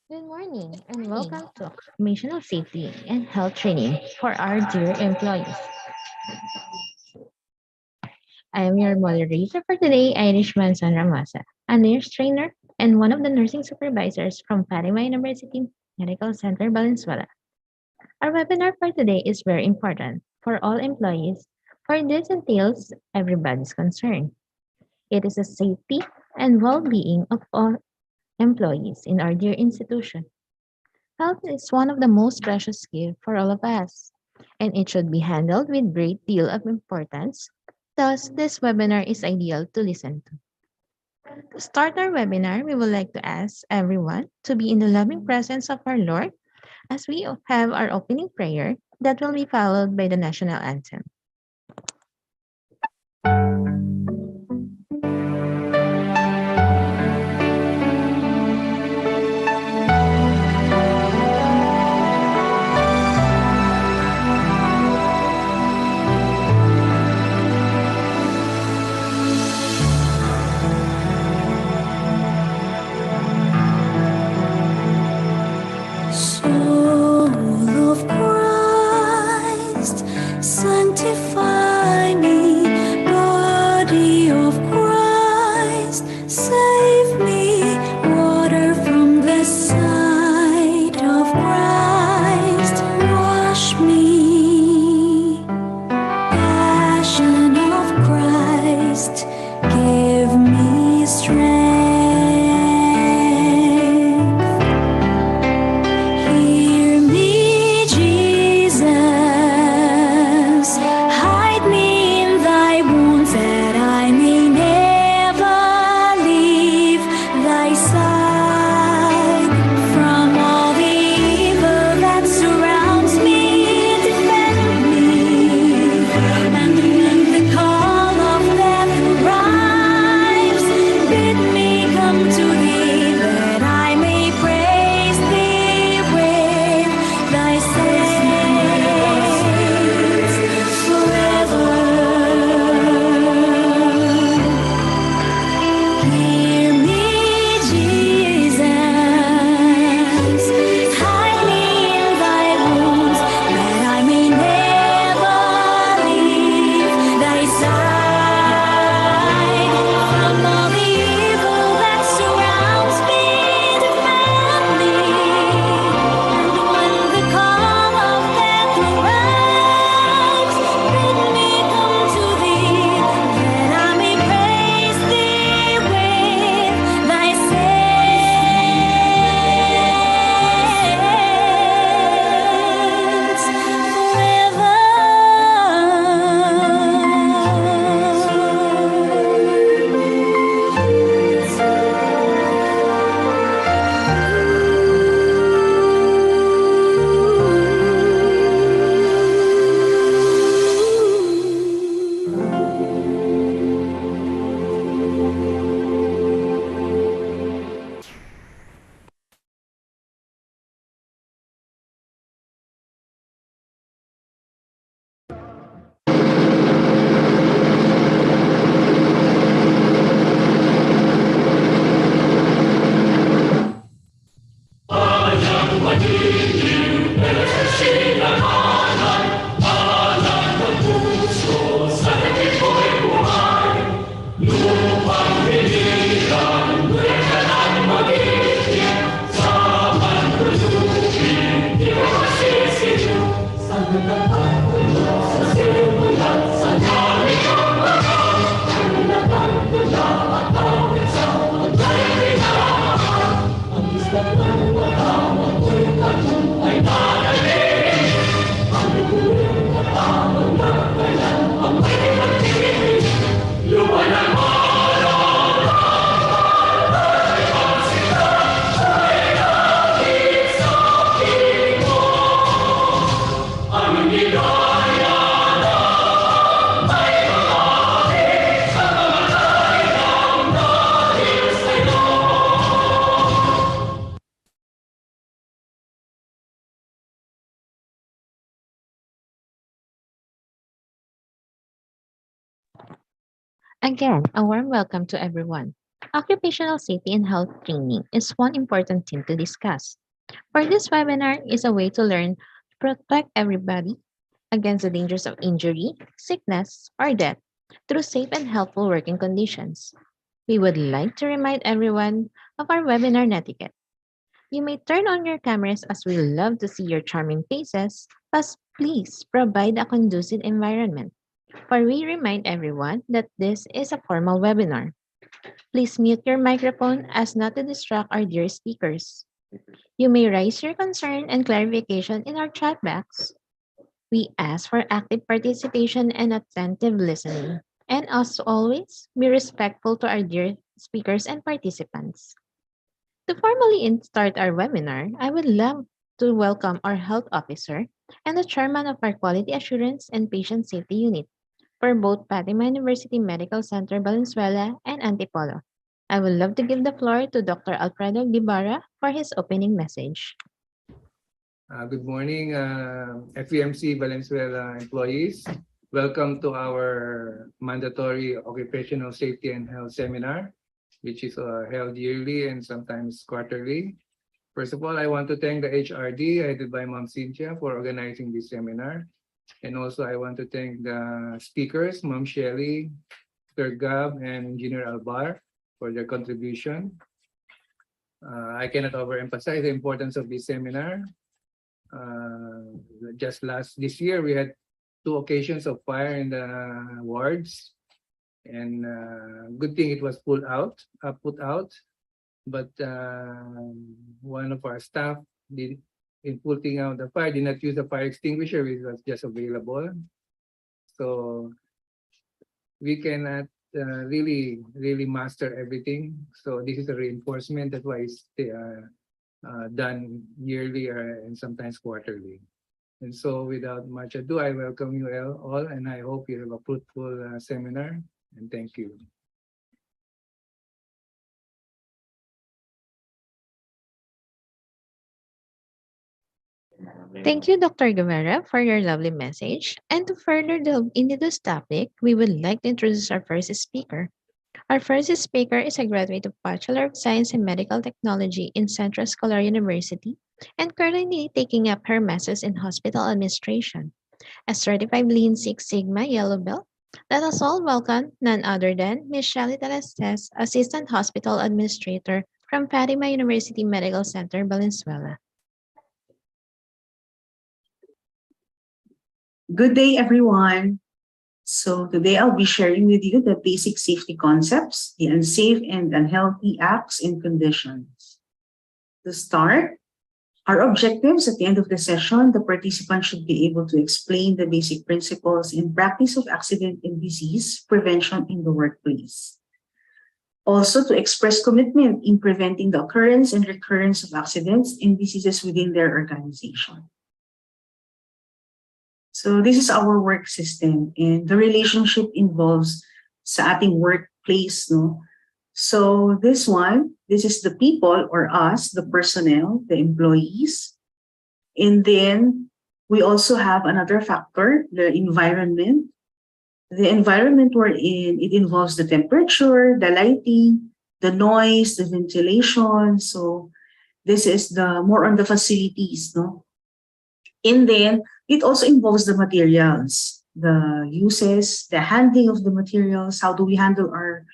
Good morning and welcome to Occupational Safety and Health Training for our dear employees. I am your moderator for today, Irishman San Ramasa, a nurse trainer and one of the nursing supervisors from Fatima University Medical Center, Valenzuela. Our webinar for today is very important for all employees, for this entails everybody's concern. It is the safety and well-being of all employees in our dear institution. Health is one of the most precious gifts for all of us, and it should be handled with great deal of importance. Thus, this webinar is ideal to listen to. To start our webinar, we would like to ask everyone to be in the loving presence of our Lord as we have our opening prayer that will be followed by the national anthem. Soul of Christ, sanctify me. Body of Christ, save me. Water from the side of Christ, wash me. Passion of Christ, give me strength. Hear me, Jesus. Hide me in thy wounds that I may never leave thy side. From all the evil that surrounds me, defend me. And when the call of death arrives, bid me come to thee that I may praise thee with thy saints forever. Hear me, Jesus. Hide me in thy wounds that I may never leave thy side. From all the evil that surrounds me, defend me. And when the call of death arrives, bid me come to thee that I may praise thee with thy saints Again, a warm welcome to everyone. Occupational safety and health training is one important thing to discuss. For this webinar is a way to learn to protect everybody against the dangers of injury, sickness, or death through safe and helpful working conditions. We would like to remind everyone of our webinar etiquette. You may turn on your cameras as we love to see your charming faces, but please provide a conducive environment. For we remind everyone that this is a formal webinar. Please mute your microphone as not to distract our dear speakers. You may raise your concern and clarification in our chat box. We ask for active participation and attentive listening. And as always, be respectful to our dear speakers and participants. To formally start our webinar, I would love to welcome our health officer and the chairman of our Quality Assurance and Patient Safety Unit for both Fatima University Medical Center Valenzuela and Antipolo. I would love to give the floor to Dr. Alfredo Guevara for his opening message. Good morning, FEMC Valenzuela employees. Welcome to our mandatory occupational safety and health seminar, which is held yearly and sometimes quarterly. First of all, I want to thank the HRD headed by Ma'am Cynthia for organizing this seminar. And also I want to thank the speakers, Ma'am Shelley, Sir Gab, and Engineer Albar for their contribution. I cannot overemphasize the importance of this seminar. This year we had 2 occasions of fire in the wards, and good thing it was put out. But one of our staff in putting out the fire did not use the fire extinguisher, which was just available. So we cannot really master everything. So this is a reinforcement. That's why it's done yearly and sometimes quarterly. And so without much ado, I welcome you all, and I hope you have a fruitful seminar, and thank you. Thank you, Dr. Guevara, for your lovely message. And to further delve into this topic, we would like to introduce our first speaker. Our first speaker is a graduate of Bachelor of Science in Medical Technology in Central Scholar University and currently taking up her master's in hospital administration. A certified Lean Six Sigma Yellow Belt. Let us all welcome none other than Ms. Shelly Telestes, Assistant Hospital Administrator from Fatima University Medical Center, Valenzuela. Good day, everyone. So today I'll be sharing with you the basic safety concepts, the unsafe and unhealthy acts and conditions. To start, our objectives at the end of the session, the participant should be able to explain the basic principles and practice of accident and disease prevention in the workplace. Also, to express commitment in preventing the occurrence and recurrence of accidents and diseases within their organization. So this is our work system, and the relationship involves sa ating workplace, no? So this is the people or us, the personnel, the employees. And then we also have another factor, the environment. The environment we're in, it involves the temperature, the lighting, the noise, the ventilation. So this is the more on the facilities, no? And then it also involves the materials, the uses, the handling of the materials. How do we handle our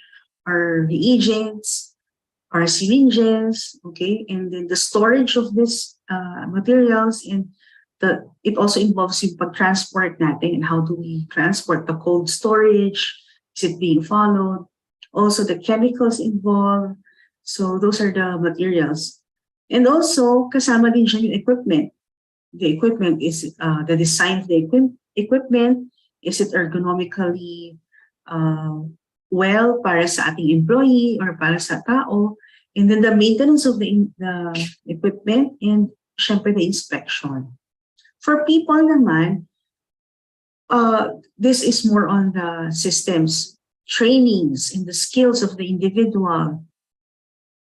reagents, our syringes, okay? And then the storage of these materials, and it also involves yung pag-transport natin and how do we transport the cold storage, is it being followed? Also the chemicals involved. So those are the materials. And also kasama din siya yung equipment. The equipment is the design of the equipment. Is it ergonomically well para sa ating employee or para sa tao? And then the maintenance of the equipment, and syempre the inspection. For people naman, this is more on the systems, trainings, and the skills of the individual.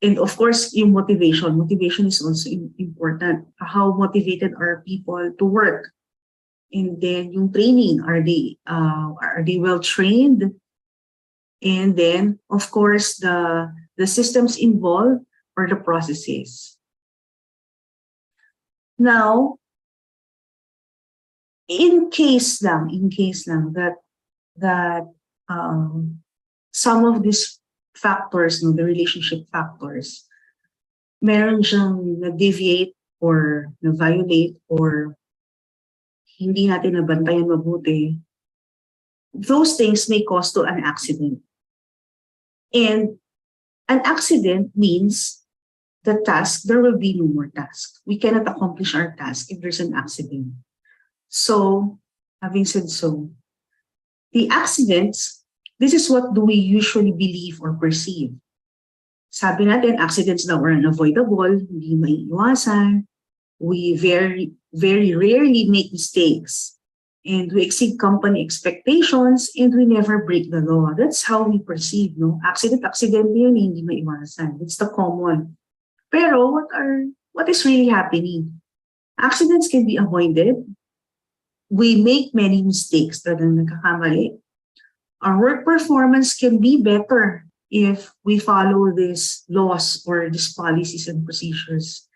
And of course, yung motivation. Motivation is also important. How motivated are people to work? And then yung training, are they well trained? And then, of course, the systems involved or the processes. Now, in case lang that some of these factors, no, the relationship factors, meron siyang na-deviate or na-violate or hindi natin nabantayan mabuti, those things may cause to an accident. And an accident means the task, there will be no more task. We cannot accomplish our task if there's an accident. So, having said so, the accidents, this is what do we usually believe or perceive. Sabi natin, accidents daw are unavoidable, hindi maiiwasan. We very, very rarely make mistakes. And we exceed company expectations and we never break the law. That's how we perceive, no? Accident yun, hindi maiwasan. It's the common. Pero what is really happening? Accidents can be avoided. We make many mistakes that are nagkakamali. Our work performance can be better if we follow these laws or these policies and procedures.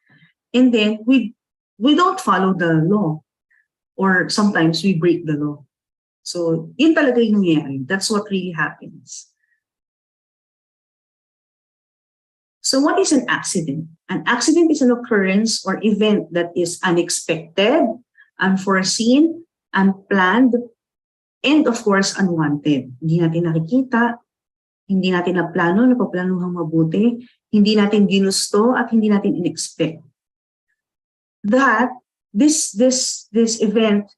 And then we don't follow the law. Or sometimes we break the law. So, yun talaga yung nangyayari. That's what really happens. So, what is an accident? An accident is an occurrence or event that is unexpected, unforeseen, unplanned, and of course, unwanted. Hindi natin nakikita, hindi natin naplano, napaplanuhang mabuti, hindi natin ginusto, at hindi natin in-expect. That this event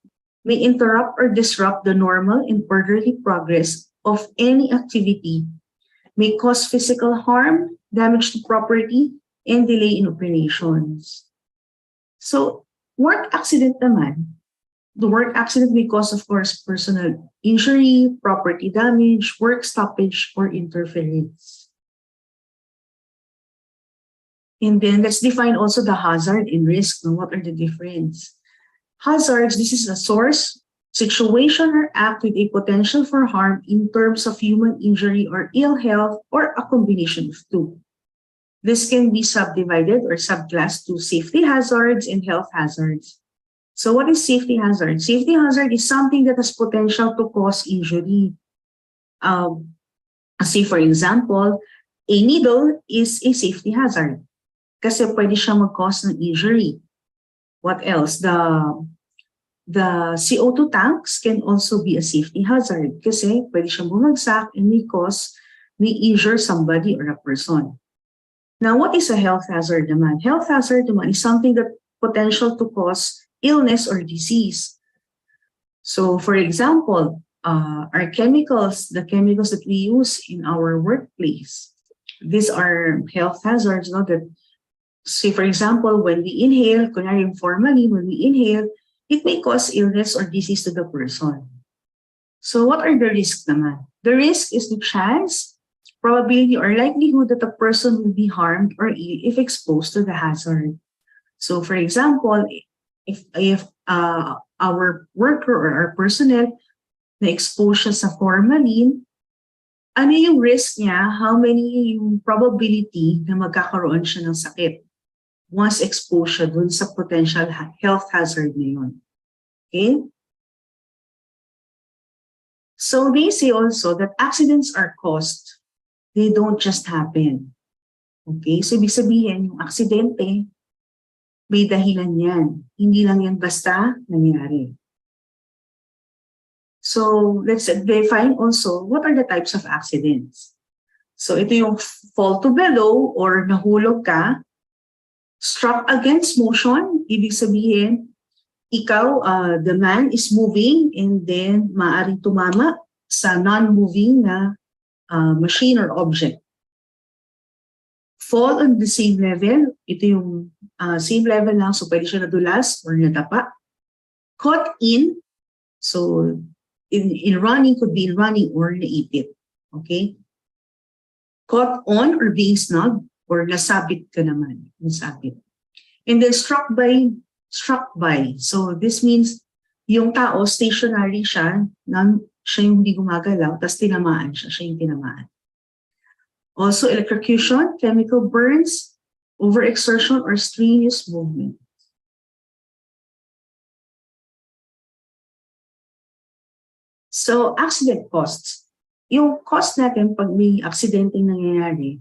may interrupt or disrupt the normal and orderly progress of any activity, may cause physical harm, damage to property, and delay in operations. So, work accident naman, the work accident may cause, of course, personal injury, property damage, work stoppage, or interference. And then let's define also the hazard and risk. Now, what are the difference? Hazards, this is a source, situation, or act with a potential for harm in terms of human injury or ill health, or a combination of two. This can be subdivided or subclassed to safety hazards and health hazards. So what is safety hazard? Safety hazard is something that has potential to cause injury. Say for example, a needle is a safety hazard kasi pwede siya mag-cause ng injury. What else? The CO2 tanks can also be a safety hazard kasi pwede siyang bumagsak and may injure somebody or a person. Now, what is a health hazard naman? Health hazard naman is something that potential to cause illness or disease. So, for example, our chemicals, the chemicals that we use in our workplace, these are health hazards, no? That, say, for example, when we inhale, kunyari formalin, when we inhale, it may cause illness or disease to the person. So, what are the risks naman? The risk is the chance, probability, or likelihood that a person will be harmed or ill if exposed to the hazard. So, for example, if our worker or our personnel na expose siya sa formalin, ano yung risk niya? How many yung probability na magkakaroon siya ng sakit once exposed siya dun sa potential health hazard na yun? Okay? So they say also that accidents are caused. They don't just happen. Okay? So ibig sabihin, yung aksidente, may dahilan yan. Hindi lang yan basta nangyari. So let's define also what are the types of accidents. So ito yung fall to below or nahulog ka, struck against motion, ibig sabihin, ikaw, the man is moving and then maaaring tumama sa non-moving na machine or object. Fall on the same level, ito yung same level lang, so pwede siya nadulas or nadapa. Caught in, so in running, could be in running or naipit. Okay? Caught on or being snubbed or nasabit ka naman, nasabit. And then struck by. So this means yung tao, stationary siya, siya yung hindi gumagalaw, tapos tinamaan siya yung tinamaan. Also, electrocution, chemical burns, overexertion, or strenuous movement. So, accident costs. Yung cost natin pag may aksidente nangyayari,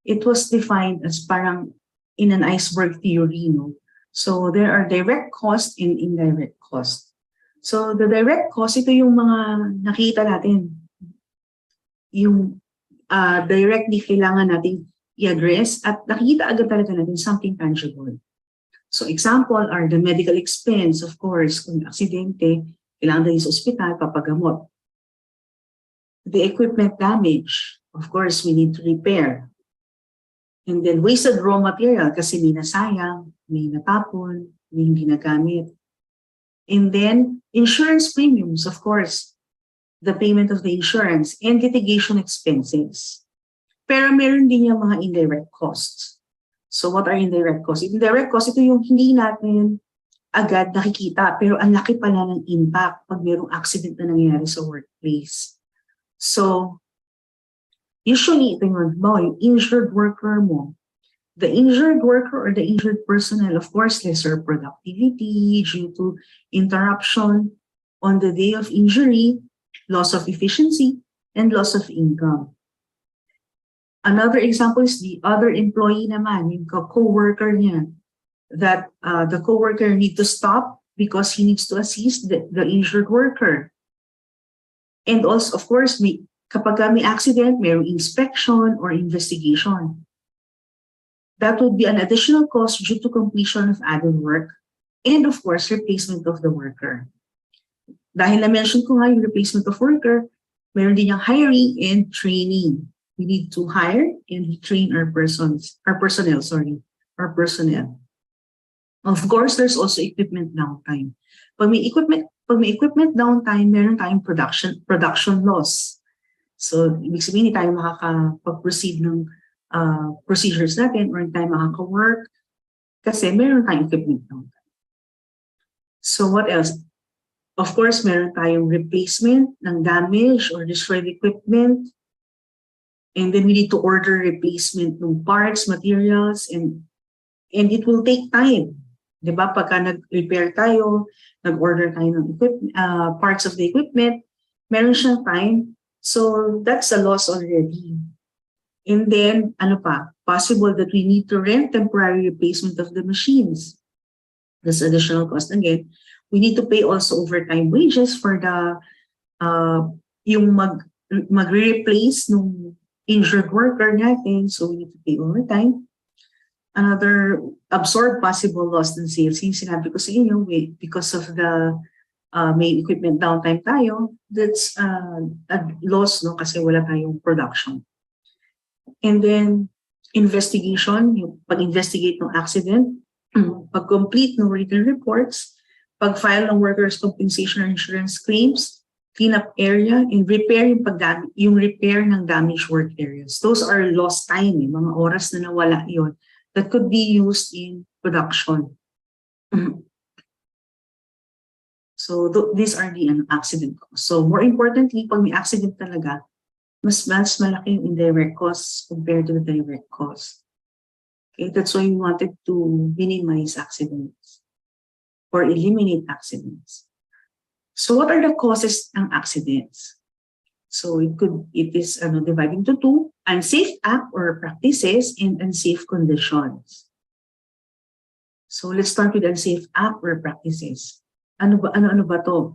it was defined as parang in an iceberg theory, no? So, there are direct costs and indirect costs. So, the direct cost, ito yung mga nakita natin. Yung directly kailangan natin i-address at nakikita agad talaga natin something tangible. So, example are the medical expense, of course, kung aksidente, kailangan tayo sa ospital, papagamot. The equipment damage, of course, we need to repair. And then wasted raw material kasi may nasayang, may natapon, may hindi nagamit. And then insurance premiums, of course, the payment of the insurance and litigation expenses. Pero meron din yung mga indirect costs. So what are indirect costs? Indirect costs, ito yung hindi natin agad nakikita, pero ang laki pala ng impact pag mayroong accident na nangyayari sa workplace. So, usually, ito yung injured worker mo. The injured worker or the injured personnel, of course, lesser productivity due to interruption on the day of injury, loss of efficiency, and loss of income. Another example is the other employee naman, yung co-worker niya, that the co-worker need to stop because he needs to assist the injured worker. And also, of course, kapag may accident, mayroong inspection or investigation. That would be an additional cost due to completion of added work and, of course, replacement of the worker. Dahil na-mention ko nga yung replacement of worker, mayroon din yung hiring and training. We need to hire and train our personnel. Of course, there's also equipment downtime. Pag may equipment downtime, meron tayong production loss. So, ibig sabihin, hindi tayo makakapag-proceed ng procedures natin or hindi tayo makaka-work kasi meron tayong equipment downtime. So, what else? Of course, meron tayong replacement ng damaged or destroyed equipment. And then we need to order replacement ng parts, materials, and it will take time. Diba? Pagka nag-repair tayo, nag-order tayo ng parts of the equipment, meron siyang time. So that's a loss already. And then, possible that we need to rent temporary replacement of the machines. That's additional cost. Again, we need to pay also overtime wages for the yung magre-replace nung injured worker natin, so we need to pay overtime. Another absorb possible loss in sales. Yung sinabi ko sa inyo, because of the may equipment downtime tayo, that's a loss, no, kasi wala tayong production. And then investigation, yung pag-investigate ng accident, pag-complete ng written reports, pag-file ng workers' compensation or insurance claims, clean up area, and repair yung repair ng damaged work areas. Those are lost time, mga oras na nawala yon that could be used in production. So these are the accident costs. So more importantly, pag may accident talaga, mas malaki yung indirect costs compared to the direct costs. Okay, that's why we wanted to minimize accidents or eliminate accidents. So what are the causes ng accidents? So it is divided into two: unsafe act or practices and unsafe conditions. So let's start with unsafe act or practices. Ano ba to?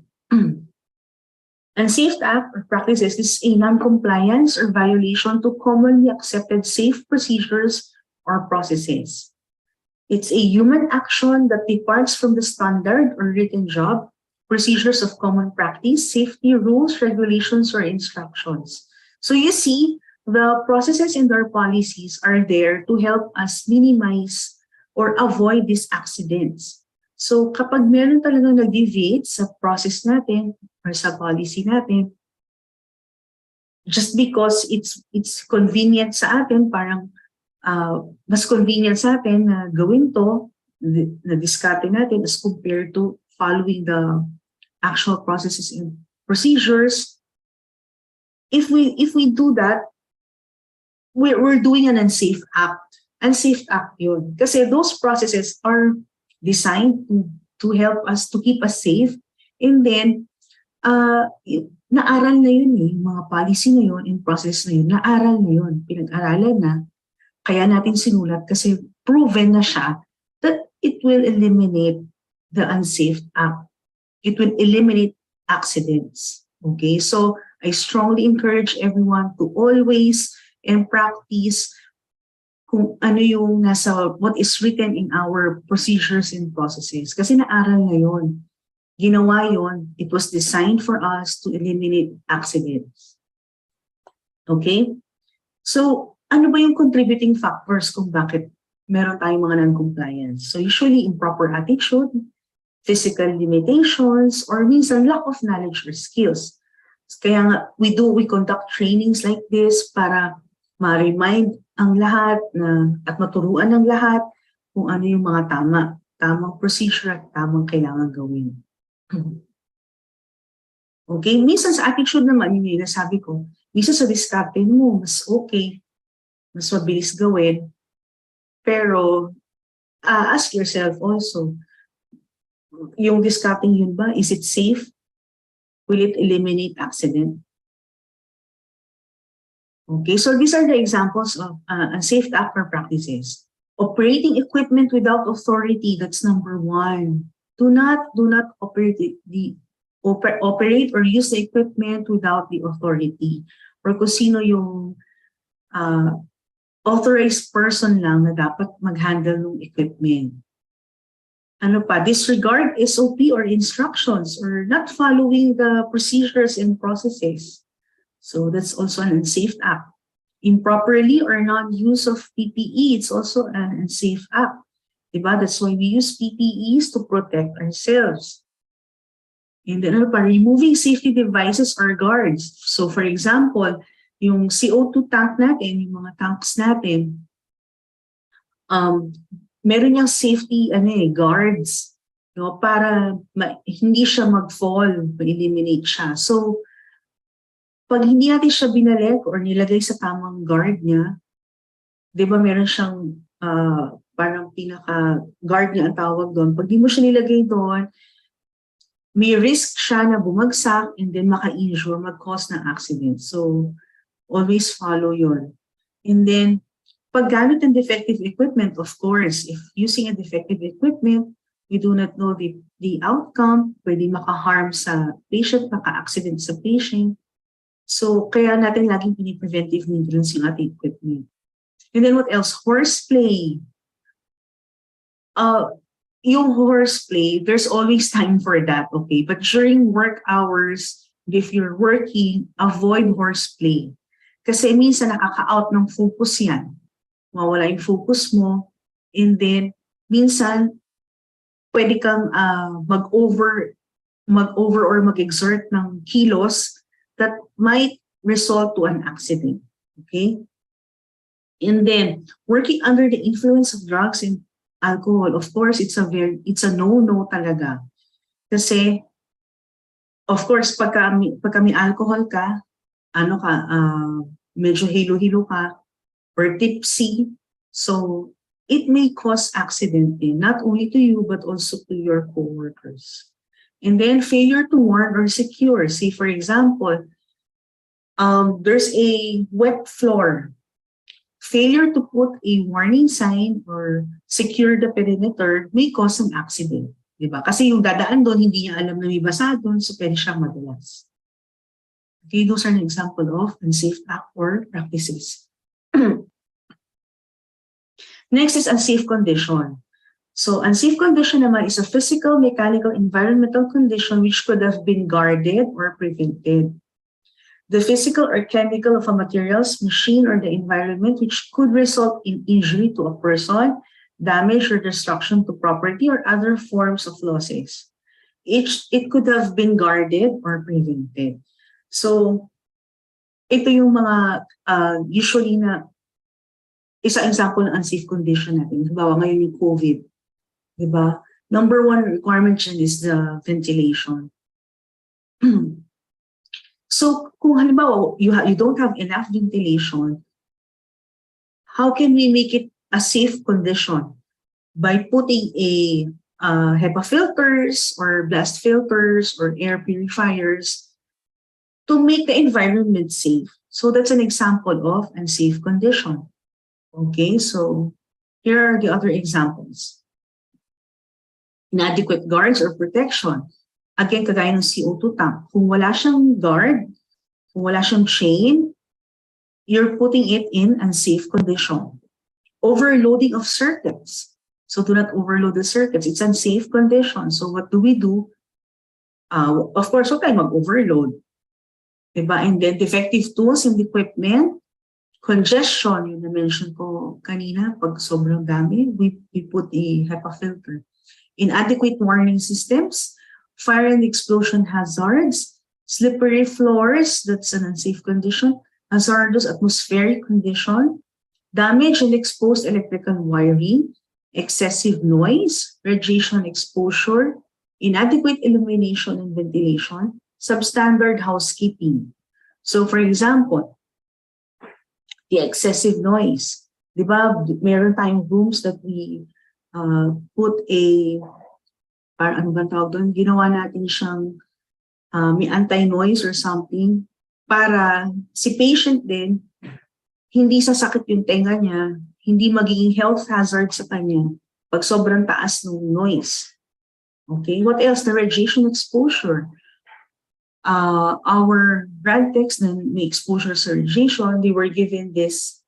Unsafe act or practices is a non-compliance or violation to commonly accepted safe procedures or processes. It's a human action that departs from the standard or written job, procedures of common practice, safety rules, regulations, or instructions. So you see, the processes and our policies are there to help us minimize or avoid these accidents. So kapag meron talagang nag-deviate sa process natin or sa policy natin, just because it's convenient sa atin, parang mas convenient sa atin na gawin to, na diskarte natin as compared to following the actual processes and procedures. If we do that, we're doing an unsafe act. Unsafe act yun. Kasi those processes are designed to help us, to keep us safe. And then, naaral na yun eh, yung mga policy na yun, and process na yun, naaral na yun, pinag-aralan na, kaya natin sinulat kasi proven na siya that it will eliminate the unsafe act. It will eliminate accidents. Okay, so I strongly encourage everyone to always and practice kung ano yung nasa, what is written in our procedures and processes. Kasi naaral na yun. Ginawa yun. It was designed for us to eliminate accidents. Okay? So, ano ba yung contributing factors kung bakit meron tayong mga non-compliance? So, usually improper attitude, physical limitations, or minsan lack of knowledge or skills. Kaya nga, we conduct trainings like this para ma-remind ang lahat at maturuan ng lahat kung ano yung mga tamang procedure at tamang kailangan gawin. Okay, minsan sa attitude naman, yun yung nasabi ko, minsan sa discarding mo, mas okay, mas mabilis gawin, pero ask yourself also, yung discarding yun ba, is it safe? Will it eliminate accident? Okay, so these are the examples of unsafe act practices. Operating equipment without authority, that's number one. Do not operate operate or use the equipment without the authority. Or kung sino yung authorized person lang na dapat mag-handle ng equipment. Ano pa, disregard SOP or instructions or not following the procedures and processes. So that's also an unsafe act. Improperly or non-use of PPE, it's also an unsafe act. Diba? That's why we use PPEs to protect ourselves. And then ano pa, removing safety devices or guards. So for example, yung CO2 tank natin, yung mga tanks natin, meron niyang safety guards, no, para hindi siya mag-fall, ma-eliminate siya. So pag hindi natin siya binalik or nilagay sa tamang guard niya, di ba meron siyang parang pinaka-guard niya ang tawag doon. Pag di mo siya nilagay doon, may risk siya na bumagsak and then maka-injure, mag-cause ng accident. So, always follow yun. And then, paggamit ng defective equipment, of course, if using a defective equipment, we do not know the outcome, pwede maka-harm sa patient, maka-accident sa patient. So, kaya natin laging pini-preventive maintenance yung ating equipment. And then what else? Horseplay. Yung horseplay, there's always time for that, okay? But during work hours, if you're working, avoid horseplay. Kasi minsan nakaka-out ng focus yan. Mawala yung focus mo. And then, minsan, pwede kang mag-over or mag-exert ng kilos that might result to an accident, okay? And then, working under the influence of drugs and alcohol, of course, it's a no-no talaga. Kasi, of course, pagka may alcohol ka, medyo hilo-hilo ka, or tipsy, so it may cause accident din, not only to you, but also to your co-workers. And then failure to warn or secure. Say, for example, there's a wet floor. Failure to put a warning sign or secure the perimeter may cause an accident. Diba? Kasi yung dadaan doon, hindi niya alam na may basa doon, so pwede siyang madulas. Okay, those are an example of unsafe act or practices. Next is unsafe condition. So, unsafe condition naman is a physical, mechanical, environmental condition which could have been guarded or prevented. The physical or chemical of a materials, machine, or the environment which could result in injury to a person, damage or destruction to property, or other forms of losses. It could have been guarded or prevented. So, ito yung mga usually na isa example ng unsafe condition natin. Halimbawa, ngayon yung COVID. Diba? Number one requirement dyan is the ventilation. So, kung halimbawa, you don't have enough ventilation, how can we make it a safe condition? By putting a HEPA filters or blast filters or air purifiers to make the environment safe. So that's an example of unsafe condition. Okay, so here are the other examples. Inadequate guards or protection. Again, kagaya ng CO2 tank. Kung wala siyang guard, kung wala siyang chain, you're putting it in unsafe condition. Overloading of circuits. So do not overload the circuits. It's unsafe condition. So what do? Of course, huwag tayo mag-overload. Diba? And then defective tools and equipment, congestion, yung na-mention ko kanina, pag sobrang dami, we put a HEPA filter. Inadequate warning systems, fire and explosion hazards, slippery floors, that's an unsafe condition, hazardous atmospheric condition, damage and exposed electrical wiring, excessive noise, radiation exposure, inadequate illumination and ventilation, substandard housekeeping. So for example, the excessive noise. Di ba, meron tayong rooms that we put ano ba tawag doon? Ginawa natin siyang may anti-noise or something para si patient din, hindi sasakit yung tenga niya, hindi magiging health hazard sa kanya pag sobrang taas ng noise. Okay, what else? The radiation exposure. Our grad techs na may exposure sa radiation, they were given this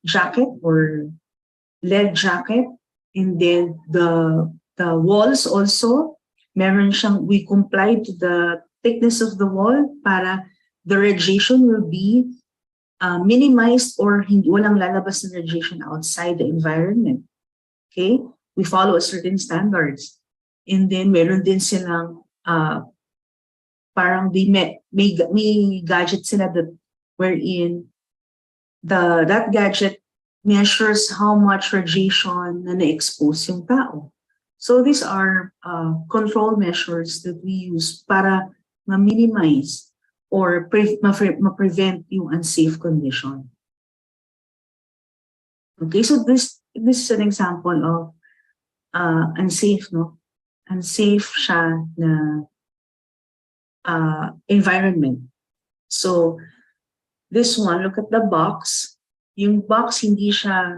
jacket or lead jacket, and then the walls also, meron siyang, we complied to the thickness of the wall para the radiation will be minimized or hindi walang lalabas na radiation outside the environment. Okay, we follow a certain standards, and then meron din silang parang may gadget sila that wherein that gadget measures how much radiation na na-expose yung tao. So these are control measures that we use para ma-minimize or ma-prevent yung unsafe condition. Okay, so this is an example of unsafe, no? Unsafe siya na environment. So this one, look at the box. Yung box hindi siya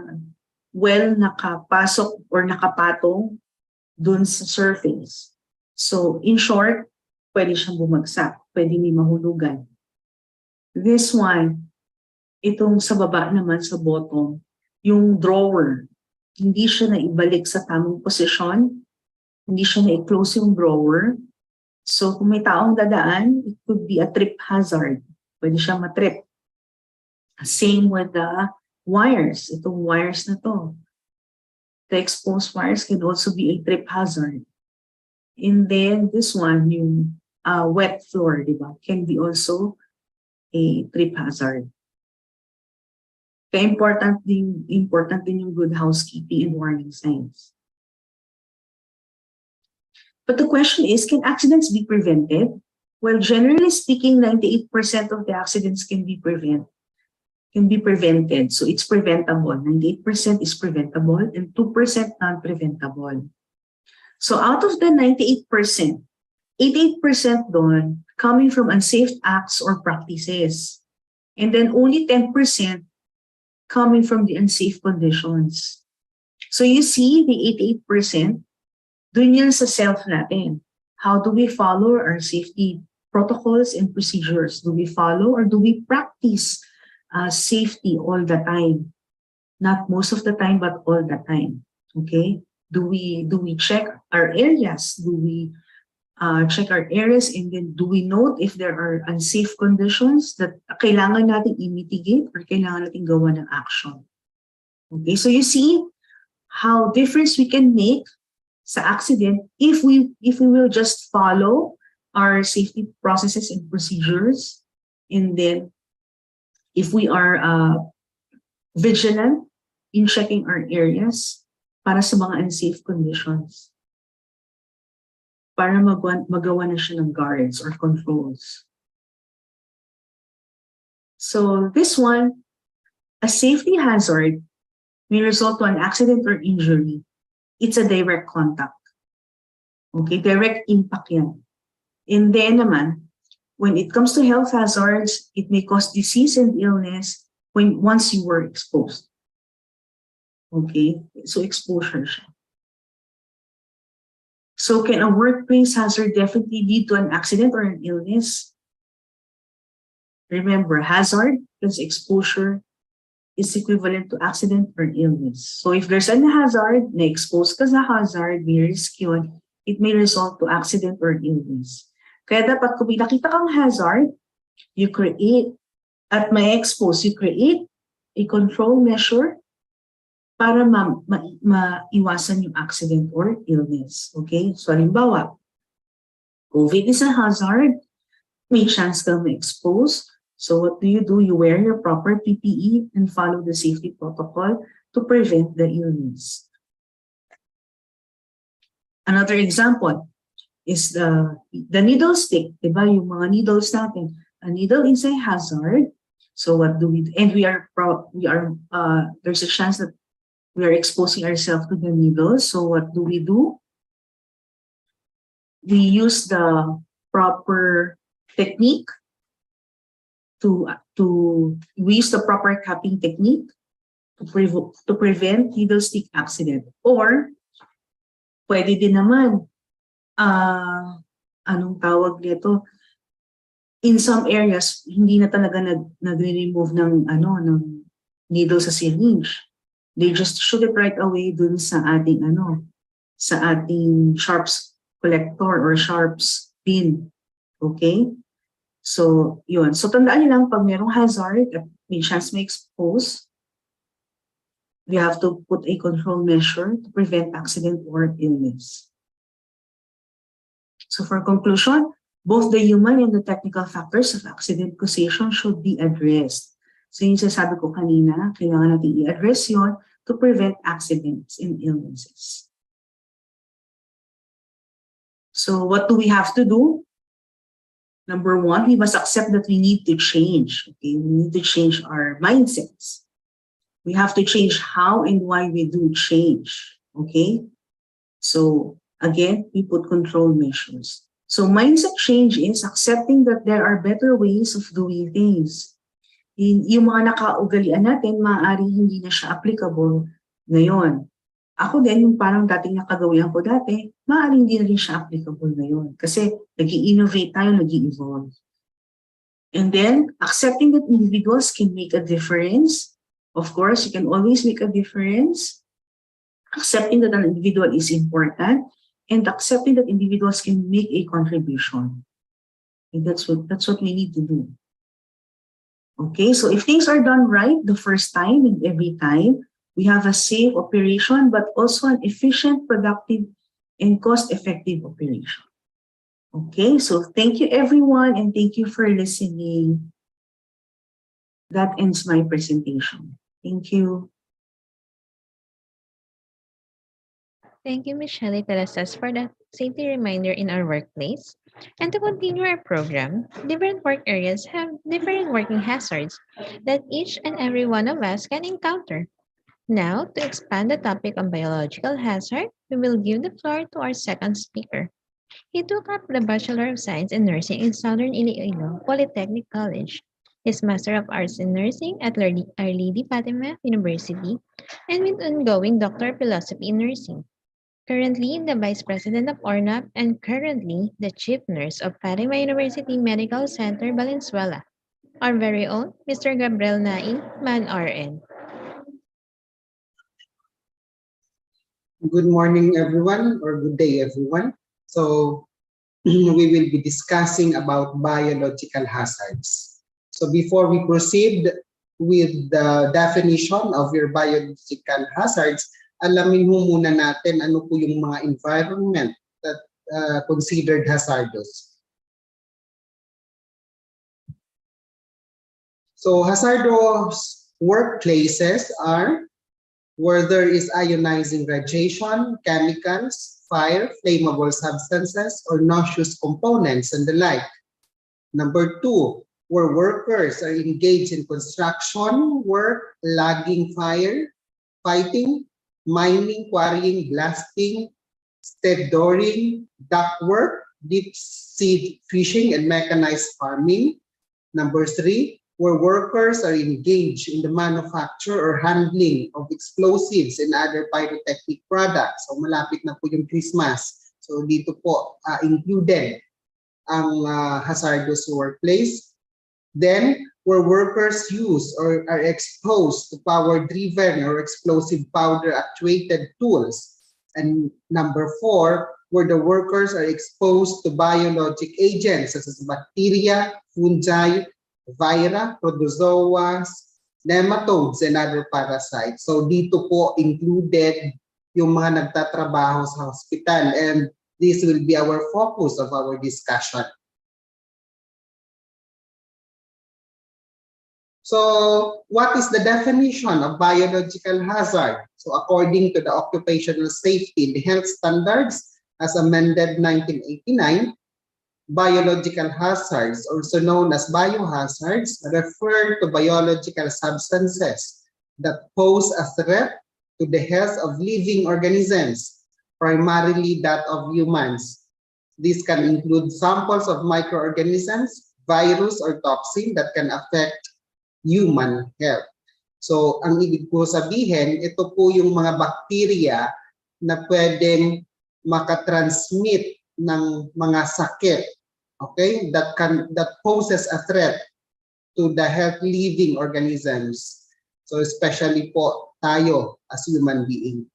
well nakapasok or nakapatong dun sa surface. So in short, pwede siyang bumagsak, pwede may mahulugan. This one, itong sa baba naman sa bottom, yung drawer, hindi siya na ibalik sa tamang posisyon, hindi siya na i-close yung drawer. So kung may taong dadaan, it could be a trip hazard. Pwede siyang matrip. Same with the wires. Itong wires na to. The exposed wires can also be a trip hazard. And then this one, yung wet floor, di ba? Can be also a trip hazard. Kaya important din yung good housekeeping and warning signs. But the question is, can accidents be prevented? Well, generally speaking, 98% of the accidents can be prevented. So it's preventable. 98% is preventable and 2% non-preventable. So out of the 98%, 88% doon coming from unsafe acts or practices. And then only 10% coming from the unsafe conditions. So you see the 88%, dun yun sa self natin. How do we follow our safety protocols and procedures? Do we follow or do we practice safety all the time? Not most of the time, but all the time. Okay? Do we check our areas? Do we check our areas, and then do we note if there are unsafe conditions that kailangan natin i-mitigate or kailangan natin gawa ng action? Okay, so you see how difference we can make sa accident if we will just follow our safety processes and procedures, and then if we are vigilant in checking our areas para sa mga unsafe conditions, para magawa na siya ng guards or controls. So this one, a safety hazard may result to an accident or injury. It's a direct contact. Okay, direct impact yan. And then naman, when it comes to health hazards, it may cause disease and illness once you were exposed. Okay, so exposure siya. So can a workplace hazard definitely lead to an accident or an illness? Remember, hazard plus exposure is equivalent to accident or illness. So if there's a hazard, na-expose ka sa hazard, may risk yun, it may result to accident or illness. Kaya dapat kung may nakita kang hazard, you create, at may expose, you create a control measure para maiwasan yung accident or illness. Okay? So halimbawa, COVID is a hazard, may chance kang ma-expose. So what do? You wear your proper PPE and follow the safety protocol to prevent the illness. Another example is the needle stick. Diba? Yung mga needles natin. A needle is a hazard. So what do we do? And there's a chance that we are exposing ourselves to the needles. So what do? We use the proper technique we use the proper cupping technique to prevent needle stick accident. Or pwede din naman anong tawag nito, in some areas hindi na talaga nagre-remove ng needle sa syringe. They just shoot it right away dun sa ating sharps collector or sharps pin. Okay? So, yun. So, tandaan niyo lang, pag merong hazard at may chance may expose, we have to put a control measure to prevent accident or illness. So, for conclusion, both the human and the technical factors of accident causation should be addressed. So, yung sasabi ko kanina, kailangan natin i-address yun to prevent accidents and illnesses. So, what do we have to do? Number one, we must accept that we need to change. Okay, we need to change our mindsets. We have to change how and why we do change. Okay, so again, we put control measures. So mindset change is accepting that there are better ways of doing things. Yung mga nakaugalian natin, maaaring hindi na siya applicable ngayon. Ako din, yung parang dating nakagawian ko dati, maaaring hindi na rin siya applicable ngayon. Kasi nag-i-innovate tayo, nag-i-evolve. And then, accepting that individuals can make a difference. Of course, you can always make a difference. Accepting that an individual is important. And accepting that individuals can make a contribution. And that's what we need to do. Okay, so if things are done right the first time and every time, we have a safe operation, but also an efficient, productive, and cost-effective operation. Okay, so thank you everyone, and thank you for listening. That ends my presentation. Thank you. Thank you, Ms. Shelley Telasas, for that safety reminder in our workplace. And to continue our program, different work areas have different working hazards that each and every one of us can encounter. Now, to expand the topic on biological hazard, we will give the floor to our second speaker. He took up the Bachelor of Science in Nursing in Southern Iloilo Polytechnic College, his Master of Arts in Nursing at Our Lady Fatima University, and with ongoing Doctor of Philosophy in Nursing. Currently the Vice President of ORNAP and currently the Chief Nurse of Fatima University Medical Center, Valenzuela. Our very own Mr. Gabriel Naing, Man RN. Good morning, everyone, or good day, everyone. So we will be discussing about biological hazards. So before we proceed with the definition of your biological hazards, alamin mo muna natin ano po yung mga environment that considered hazardous. So hazardous workplaces are where there is ionizing radiation, chemicals, fire, flammable substances, or noxious components, and the like. Number two, where workers are engaged in construction work, logging fire, fighting, mining, quarrying, blasting, stevedoring, duct work, deep sea fishing and mechanized farming. Number 3, where workers are engaged in the manufacture or handling of explosives and other pyrotechnic products. So malapit na po yung Christmas. So dito po included ang hazardous workplace. Then, where workers use or are exposed to power-driven or explosive powder-actuated tools. And number 4, where the workers are exposed to biologic agents such as bacteria, fungi, vira, protozoas, nematodes, and other parasites. So dito po included yung mga nagtatrabaho sa hospital, and this will be our focus of our discussion. So what is the definition of biological hazard? So according to the Occupational Safety and Health Standards as amended 1989, biological hazards, also known as biohazards, refer to biological substances that pose a threat to the health of living organisms, primarily that of humans. This can include samples of microorganisms, virus, or toxin that can affect human health. So, ang ibig po sabihin, ito po yung mga bakterya na pwedeng makatransmit ng mga sakit, okay, that poses a threat to the health living organisms. So, especially po tayo as human being.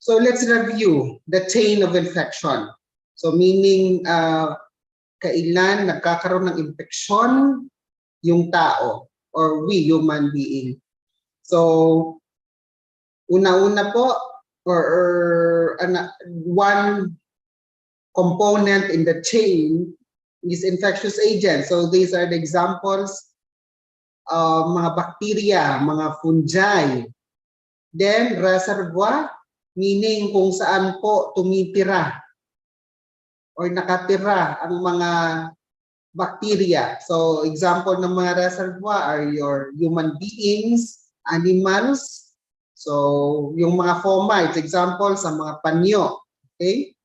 So, let's review the chain of infection. So, meaning, kailan nagkakaroon ng infeksyon yung tao or we human being. So, una-una po, one component in the chain is infectious agents. So, these are the examples of mga bacteria, mga fungi. Then, reservoir, meaning kung saan po tumitira or nakatira ang mga bacteria. So, example ng mga reservoir are your human beings, animals. So, yung mga fomites, example sa mga panyo. Okay?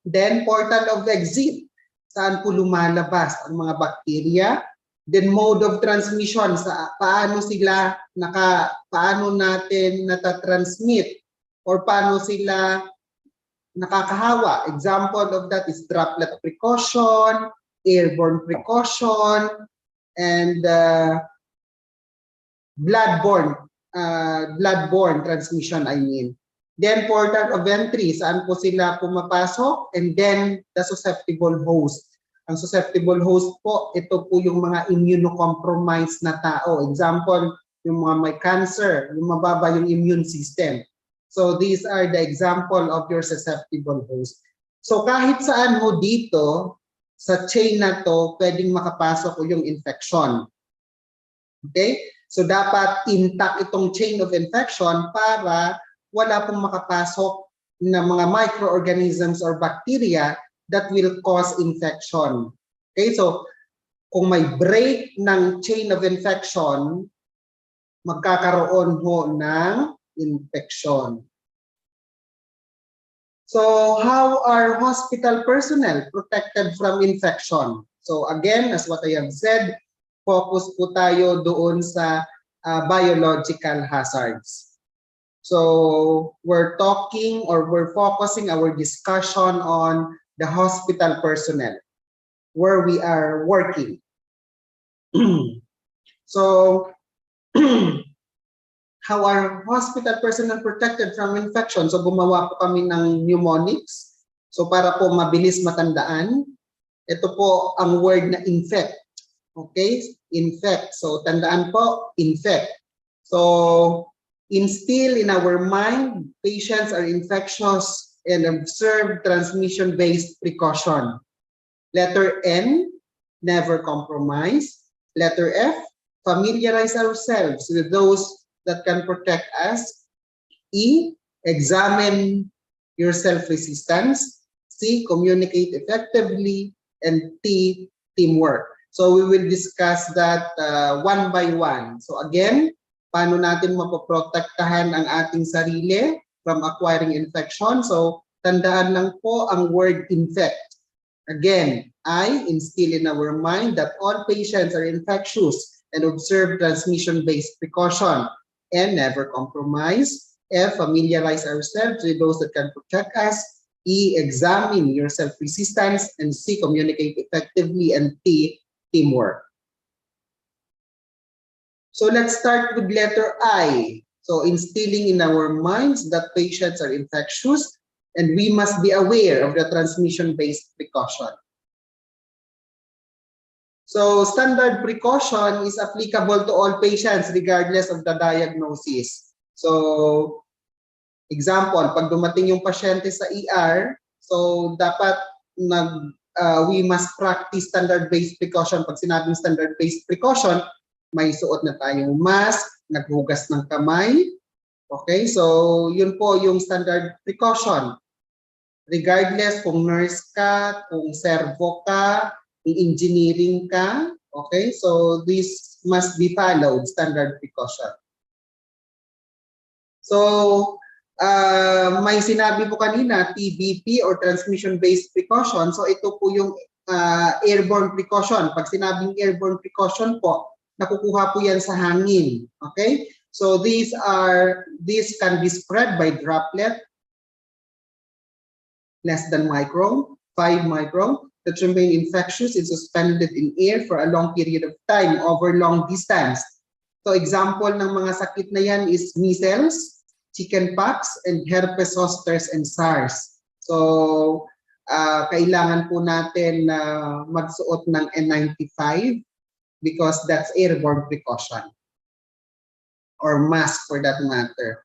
Then, portal of exit, saan po lumalabas ang mga bacteria. Then, mode of transmission, paano natin natatransmit or paano sila nakakahawa. Example of that is droplet precaution, airborne precaution, and bloodborne transmission, I mean. Then portal of entry, saan po sila pumapasok, and then the susceptible host. Ang susceptible host po, ito po yung mga immunocompromised na tao. Example, yung mga may cancer, yung mababa yung immune system. So these are the example of your susceptible host. So kahit saan mo dito sa chain na to, pwedeng makapasok yung infection. Okay? So dapat intact itong chain of infection para wala pong makapasok na mga microorganisms or bacteria that will cause infection. Okay? So kung may break ng chain of infection, magkakaroon ho ng infection. So how are hospital personnel protected from infection? So again, as what I have said, focus po tayo doon sa biological hazards. So we're focusing our discussion on the hospital personnel where we are working. So how are hospital personnel protected from infection? So gumawa po kami ng mnemonics. So para po mabilis matandaan, ito po ang word na infect. Okay? Infect. So tandaan po, infect. So instill in our mind, patients are infectious and observe transmission-based precaution. Letter N, never compromise. Letter F, familiarize ourselves with those that can protect us. E, examine your self-resistance. C, communicate effectively. And T, teamwork. So we will discuss that one by one. So again, paano natin mapoprotektahan ang ating sarili from acquiring infection. So, tandaan lang po ang word infect. Again, I instill in our mind that all patients are infectious and observe transmission-based precaution and never compromise. F, familiarize ourselves with those that can protect us. E, examine your self-resistance. And C, communicate effectively. And T, teamwork. So let's start with letter I. So instilling in our minds that patients are infectious and we must be aware of the transmission-based precaution. So standard precaution is applicable to all patients regardless of the diagnosis. So example, pag dumating yung pasyente sa ER, so dapat we must practice standard-based precaution. Pag sinabing standard-based precaution, may suot na tayong mask, naghugas ng kamay. Okay, so yun po yung standard precaution. Regardless kung nurse ka, kung servo ka, engineering ka, okay? So this must be followed, standard precaution. So may sinabi po kanina, TBP or transmission-based precaution. So ito po yung airborne precaution. Pag sinabing airborne precaution po, nakukuha po yan sa hangin, okay? So these can be spread by droplet, less than micron, 5 micron, that remain infectious and suspended in air for a long period of time over long distance. So example ng mga sakit na yan is measles, chickenpox, and herpes zosters and SARS. So kailangan po natin magsuot ng N95 because that's airborne precaution or mask for that matter.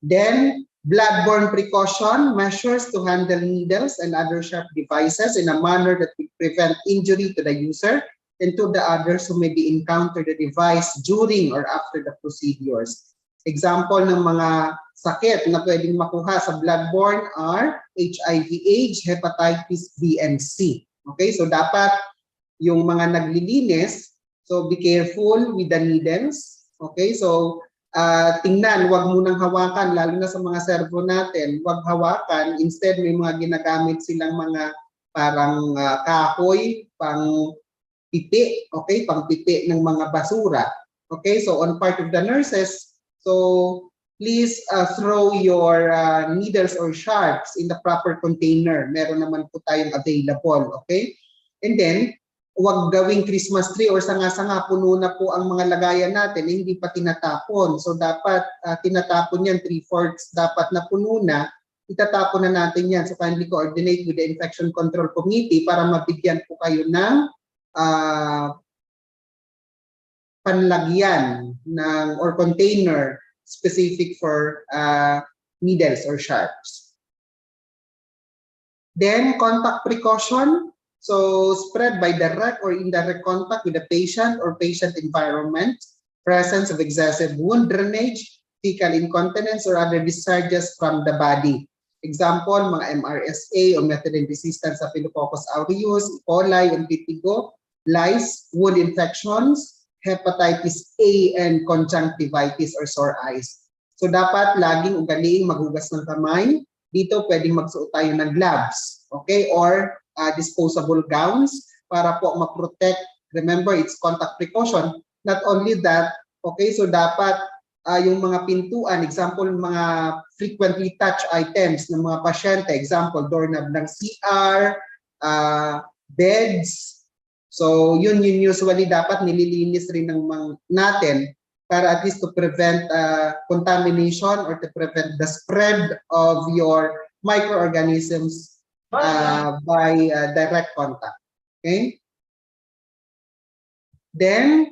Then bloodborne precaution measures to handle needles and other sharp devices in a manner that will prevent injury to the user and to the others who may be encounter the device during or after the procedures. Example ng mga sakit na pwedeng makuha sa bloodborne are HIV/AIDS, hepatitis B and C. Okay, so dapat yung mga naglilinis, so be careful with the needles. Okay, so tingnan, wag munang hawakan, lalo na sa mga servo natin, wag hawakan. Instead, may mga ginagamit silang mga parang kahoy, pang pipi, okay, pang pipi ng mga basura. Okay, so on part of the nurses, so please throw your needles or sharps in the proper container. Meron naman po tayong available, okay? And then, huwag gawing Christmas tree or sanga-sanga, puno na po ang mga lagayan natin, hindi pa tinatapon. So dapat tinatapon yan, 3/4 dapat na puno na, itatapon na natin yan. So kindly coordinate with the Infection Control Committee para mabigyan po kayo ng panlagyan ng or container specific for needles or sharps. Then contact precaution. So spread by direct or indirect contact with the patient or patient environment, presence of excessive wound drainage, fecal incontinence, or other discharges from the body. Example, mga MRSA o methicillin-resistant Staphylococcus aureus, E. coli, and Pitigo, lice, wound infections, hepatitis A, and conjunctivitis or sore eyes. So dapat laging ugaliing maghugas ng kamay. Dito pwedeng magsuot tayo ng gloves, okay, or disposable gowns para po ma-protect. Remember, it's contact precaution. Not only that, okay, so dapat yung mga pintuan, example, mga frequently touched items ng mga pasyente, example, doorknob ng CR, beds. So yun usually dapat nililinis rin ng natin para at least to prevent contamination or to prevent the spread of your microorganisms by direct contact. Okay. Then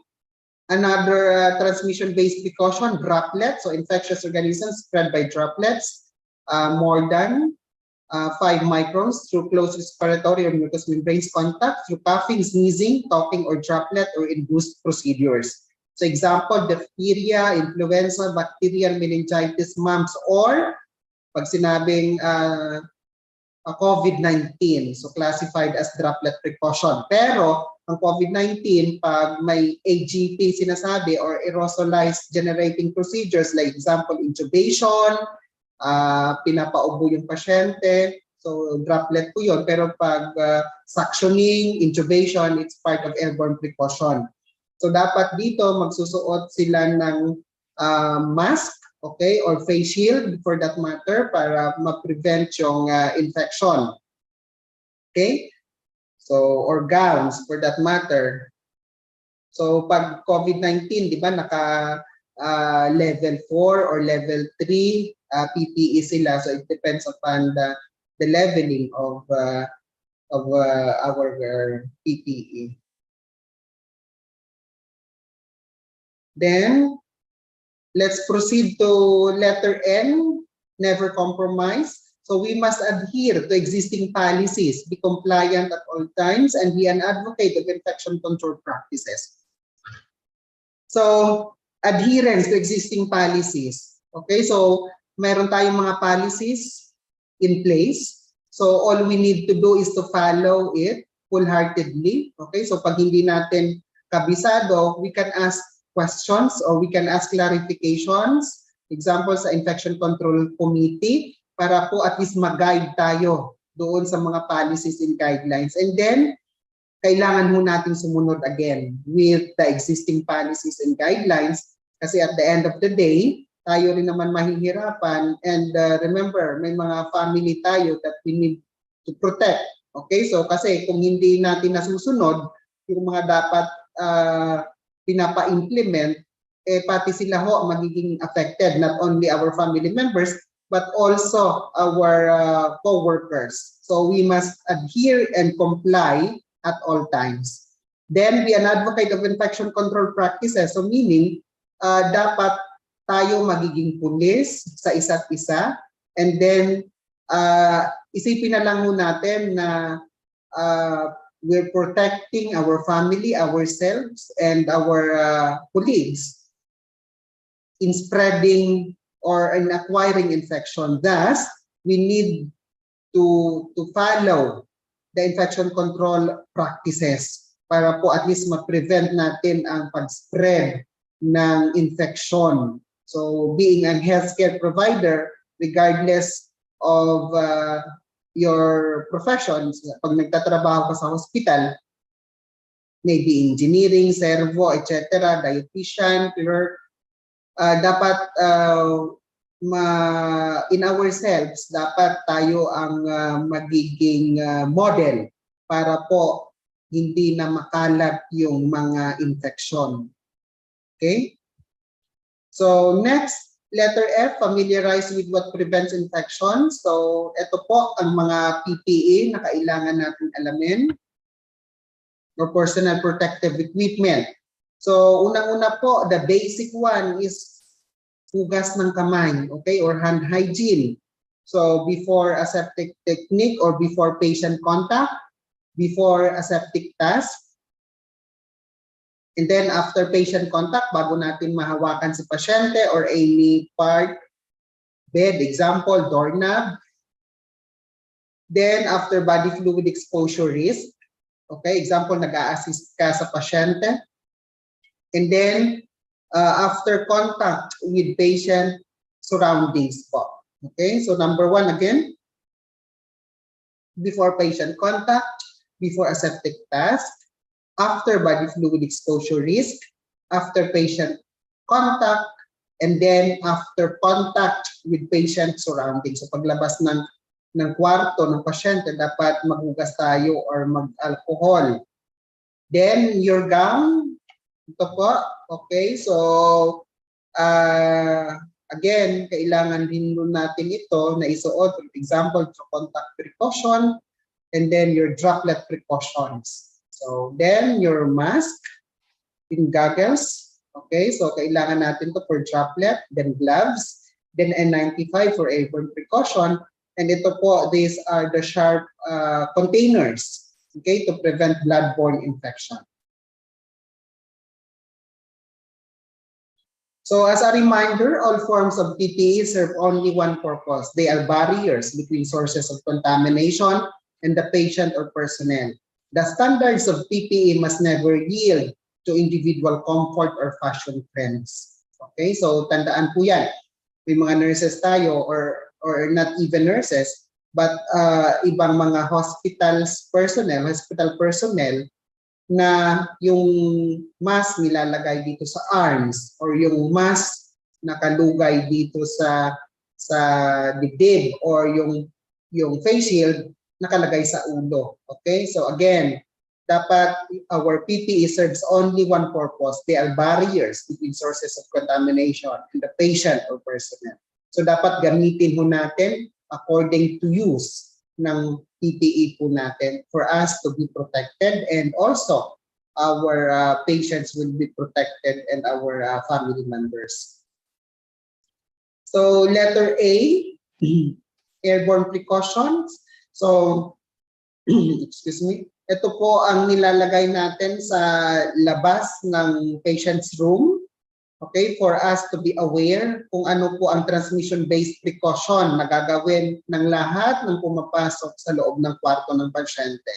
another transmission-based precaution, droplets. So infectious organisms spread by droplets more than 5 microns through close respiratory or mucous membranes contact, through coughing, sneezing, talking, or droplet or induced procedures. So example, diphtheria, influenza, bacterial meningitis, mumps, or pag sinabing COVID-19, so classified as droplet precaution. Pero ang COVID-19, pag may AGP sinasabi or aerosolized generating procedures, like example, intubation, pinapaubo yung pasyente. So droplet po yun. Pero pag suctioning, intubation, it's part of airborne precaution. So dapat dito magsusuot sila ng mask, okay, or face shield for that matter para ma-prevent yung infection. Okay? So, or gowns for that matter. So pag COVID-19, di ba, naka level 4 or level 3 PPE sila. So it depends upon the leveling of our PPE. Then let's proceed to letter N, never compromise. So we must adhere to existing policies, be compliant at all times, and be an advocate of infection control practices. So adherence to existing policies. Okay, so meron tayong mga policies in place. So all we need to do is to follow it wholeheartedly. Okay, so pag hindi natin kabisado, we can ask questions or we can ask clarifications. Example sa Infection Control Committee para po at least mag-guide tayo doon sa mga policies and guidelines. And then, kailangan ho natin sumunod again with the existing policies and guidelines kasi at the end of the day, tayo rin naman mahihirapan. And remember, may mga family tayo that we need to protect. Okay, so kasi kung hindi natin nasusunod, yung mga dapat pinapa-implement, pati sila ho magiging affected, not only our family members, but also our co-workers. So we must adhere and comply at all times. Then be an advocate of infection control practices. So meaning, dapat tayo magiging pulis sa isa't isa. And then, isipin na lang ho natin na we're protecting our family, ourselves, and our colleagues in spreading or in acquiring infection. Thus, we need to follow the infection control practices para po at least ma-prevent natin ang pag-spread ng infection. So, being a healthcare provider, regardless of your professions, pag nagtatrabaho ka sa hospital, maybe engineering, servo, etc., dietitian, clerk, dapat in ourselves, dapat tayo ang magiging model para po hindi na makalat yung mga infection. Okay? So next, letter F, familiarize with what prevents infection. So ito po ang mga PPE na kailangan natin alamin or personal protective equipment. So unang-una po, the basic one is hugas ng kamay, okay, or hand hygiene. So before aseptic technique or before patient contact, before aseptic task, and then after patient contact, bago natin mahawakan si pasyente or any part, bed, example, doorknob. Then after body fluid exposure risk, okay, example, nag-a-assist ka sa pasyente. And then after contact with patient surroundings po. Okay, so number one again, before patient contact, before aseptic task, after body fluid exposure risk, after patient contact, and then after contact with patient surroundings. So paglabas ng kwarto ng pasyente, dapat maghugas tayo or mag-alcohol. Then your gown, ito po, okay, so again, kailangan din natin ito na isuot, for example, for contact precaution, and then your droplet precautions. So then your mask, in goggles, okay, so kailangan natin to for droplet, then gloves, then N95 for airborne precaution, and ito po, these are the sharp containers, okay, to prevent bloodborne infection. So as a reminder, all forms of PPE serve only one purpose. They are barriers between sources of contamination and the patient or personnel. The standards of PPE must never yield to individual comfort or fashion trends. Okay, so tandaan po yan. May mga nurses tayo or or not even nurses, but ibang mga hospital personnel na yung mask nilalagay dito sa arms or yung mask nakalugay dito sa dibdib or yung face shield nakalagay sa ulo. Okay? So again, dapat our PPE serves only one purpose. They are barriers between sources of contamination and the patient or personnel. So dapat gamitin ho natin according to use ng PPE po natin for us to be protected, and also our patients will be protected and our family members. So letter A, airborne precautions. So excuse me. Ito po ang nilalagay natin sa labas ng patient's room. Okay, for us to be aware kung ano po ang transmission-based precaution na gagawin ng lahat ng pumapasok sa loob ng kwarto ng pasyente.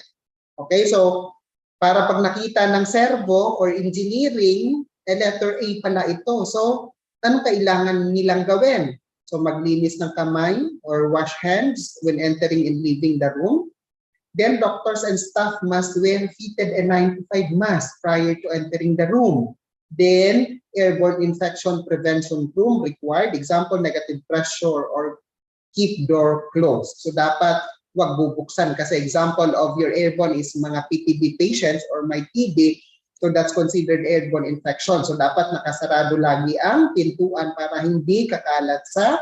Okay, so para pag nakita ng servo or engineering, letter A pala ito. So, ano kailangan nilang gawin? So, maglinis ng kamay or wash hands when entering and leaving the room. Then, doctors and staff must wear fitted N95 mask prior to entering the room. Then, airborne infection prevention room required. Example, negative pressure or keep door closed. So, dapat wag bubuksan kasi example of your airborne is mga PTB patients or may TB. So, that's considered airborne infection. So, dapat nakasarado lagi ang pintuan para hindi kakalat sa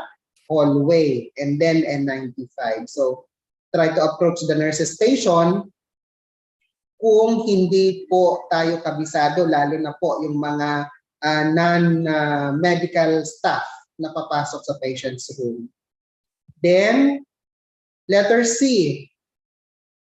hallway. And then, N95. So, try to approach the nurse's station kung hindi po tayo kabisado, lalo na po yung mga non-medical staff na papasok sa patient's room. Then, letter C,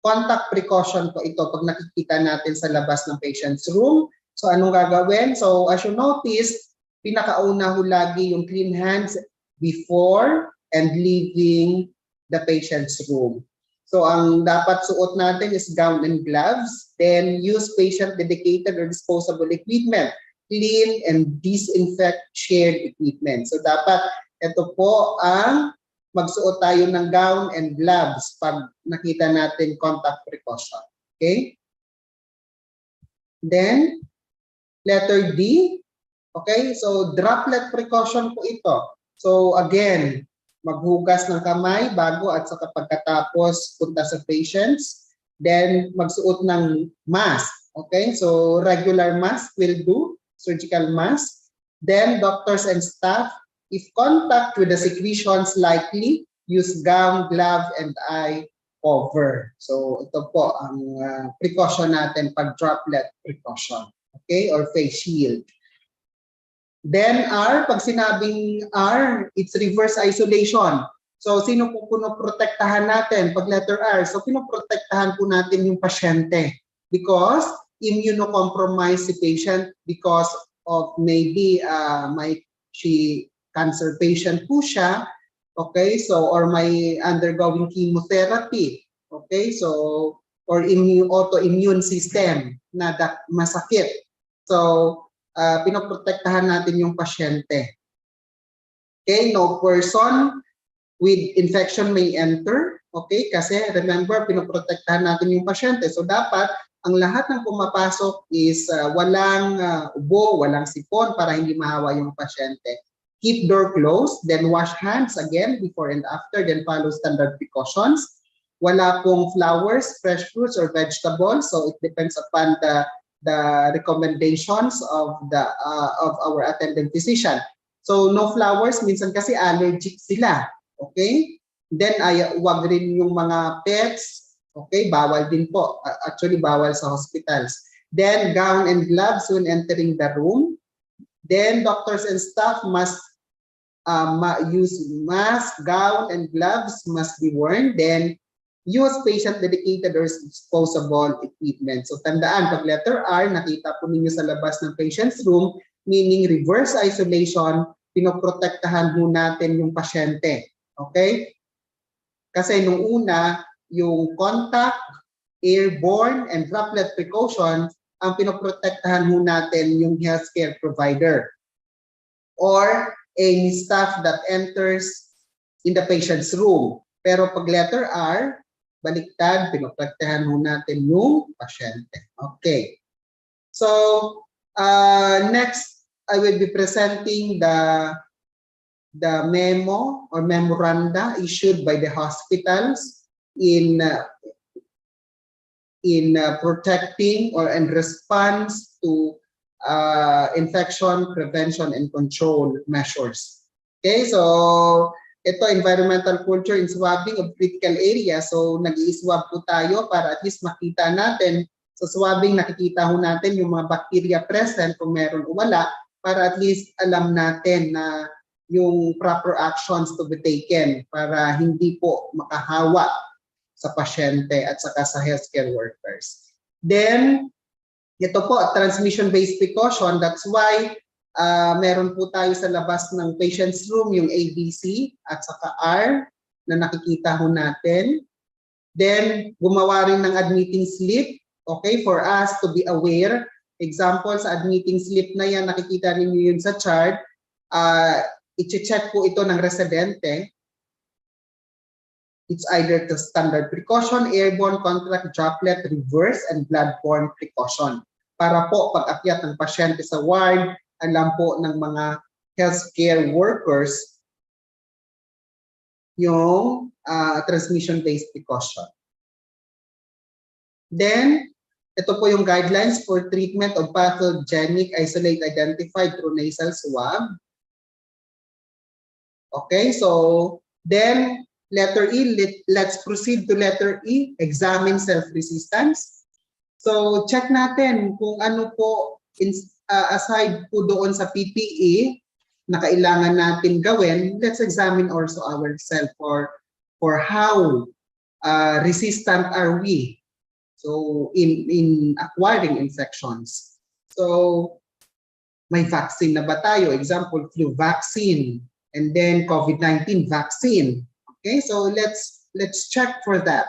contact precaution po ito pag nakikita natin sa labas ng patient's room. So, anong gagawin? So, as you notice, pinakauna ho lagi yung clean hands before and leaving the patient's room. So, ang dapat suot natin is gown and gloves. Then, use patient-dedicated or disposable equipment. Clean and disinfect shared equipment. So, dapat ito po ang magsuot tayo ng gown and gloves pag nakita natin contact precaution. Okay? Then, letter D. Okay? So, droplet precaution po ito. So, again, maghugas ng kamay bago at saka pagkatapos punta sa patients. Then, magsuot ng mask. Okay? So, regular mask will do. Surgical mask. Then, doctors and staff, if contact with the secretions likely, use gown, glove, and eye cover. So, ito po ang precaution natin pag droplet precaution. Okay? Or face shield. Then R, pag sinabing R, it's reverse isolation. So, sino po pinoprotektahan natin pag letter R? So, pinoprotektahan po natin yung pasyente because immunocompromised si patient because of maybe cancer patient po siya. Okay, so or may undergoing chemotherapy. Okay, so or autoimmune system na masakit. So, pinoprotektahan natin yung pasyente. Okay, no person with infection may enter. Okay, kasi remember, pinoprotektahan natin yung pasyente. So, dapat ang lahat ng pumapasok is walang ubo, walang sipon para hindi mahawa yung pasyente. Keep door closed, then wash hands again before and after, then follow standard precautions. Wala pong flowers, fresh fruits, or vegetables. So, it depends upon the recommendations of our attending physician. So no flowers, minsan kasi allergic sila. Okay? Then wag rin yung mga pets. Okay? Bawal din po. Actually, bawal sa hospitals. Then gown and gloves when entering the room. Then doctors and staff must use mask, gown, and gloves must be worn. Then use patient-dedicated or disposable equipment. So tandaan, pag letter R, nakita po ninyo sa labas ng patient's room, meaning reverse isolation, pinoprotektahan mo natin yung pasyente. Okay? Kasi nung una, yung contact, airborne, and droplet precaution, ang pinoprotektahan mo natin yung healthcare provider or any staff that enters in the patient's room. Pero pag letter R, baliktad, pinoprotektahan ho natin yung pasyente. Okay. So, next, I will be presenting the memo or memoranda issued by the hospitals in protecting or in response to infection prevention and control measures. Okay, so ito environmental culture in swabbing of critical area. So nag-i-swab po tayo para at least makita natin sa swabbing, nakikita ho natin yung mga bacteria present kung meron o wala, para at least alam natin na yung proper actions to be taken para hindi po makahawa sa pasyente at saka sa healthcare workers. Then, ito po, transmission-based precaution. That's why meron po tayo sa labas ng patient's room yung ABC at saka R na nakikita ho natin. Then, gumawa rin ng admitting slip, okay, for us to be aware. Example, sa admitting slip na yan, nakikita ninyo yun sa chart, i-check po ito ng residente. It's either the standard precaution, airborne, contact, droplet, reverse, and bloodborne precaution. Para po pag-akyat ng pasyente sa ward, alam po ng mga healthcare workers yung transmission-based precaution. Then, ito po yung guidelines for treatment of pathogenic isolate identified through nasal swab. Okay, so then letter E, let's proceed to letter E, examine self-resistance. So check natin kung ano po, aside po doon sa PPE na kailangan natin gawin, let's examine also ourselves for how resistant are we, so in acquiring infections. So may vaccine na ba tayo? Example, flu vaccine, and then COVID-19 vaccine. Okay, so let's check for that.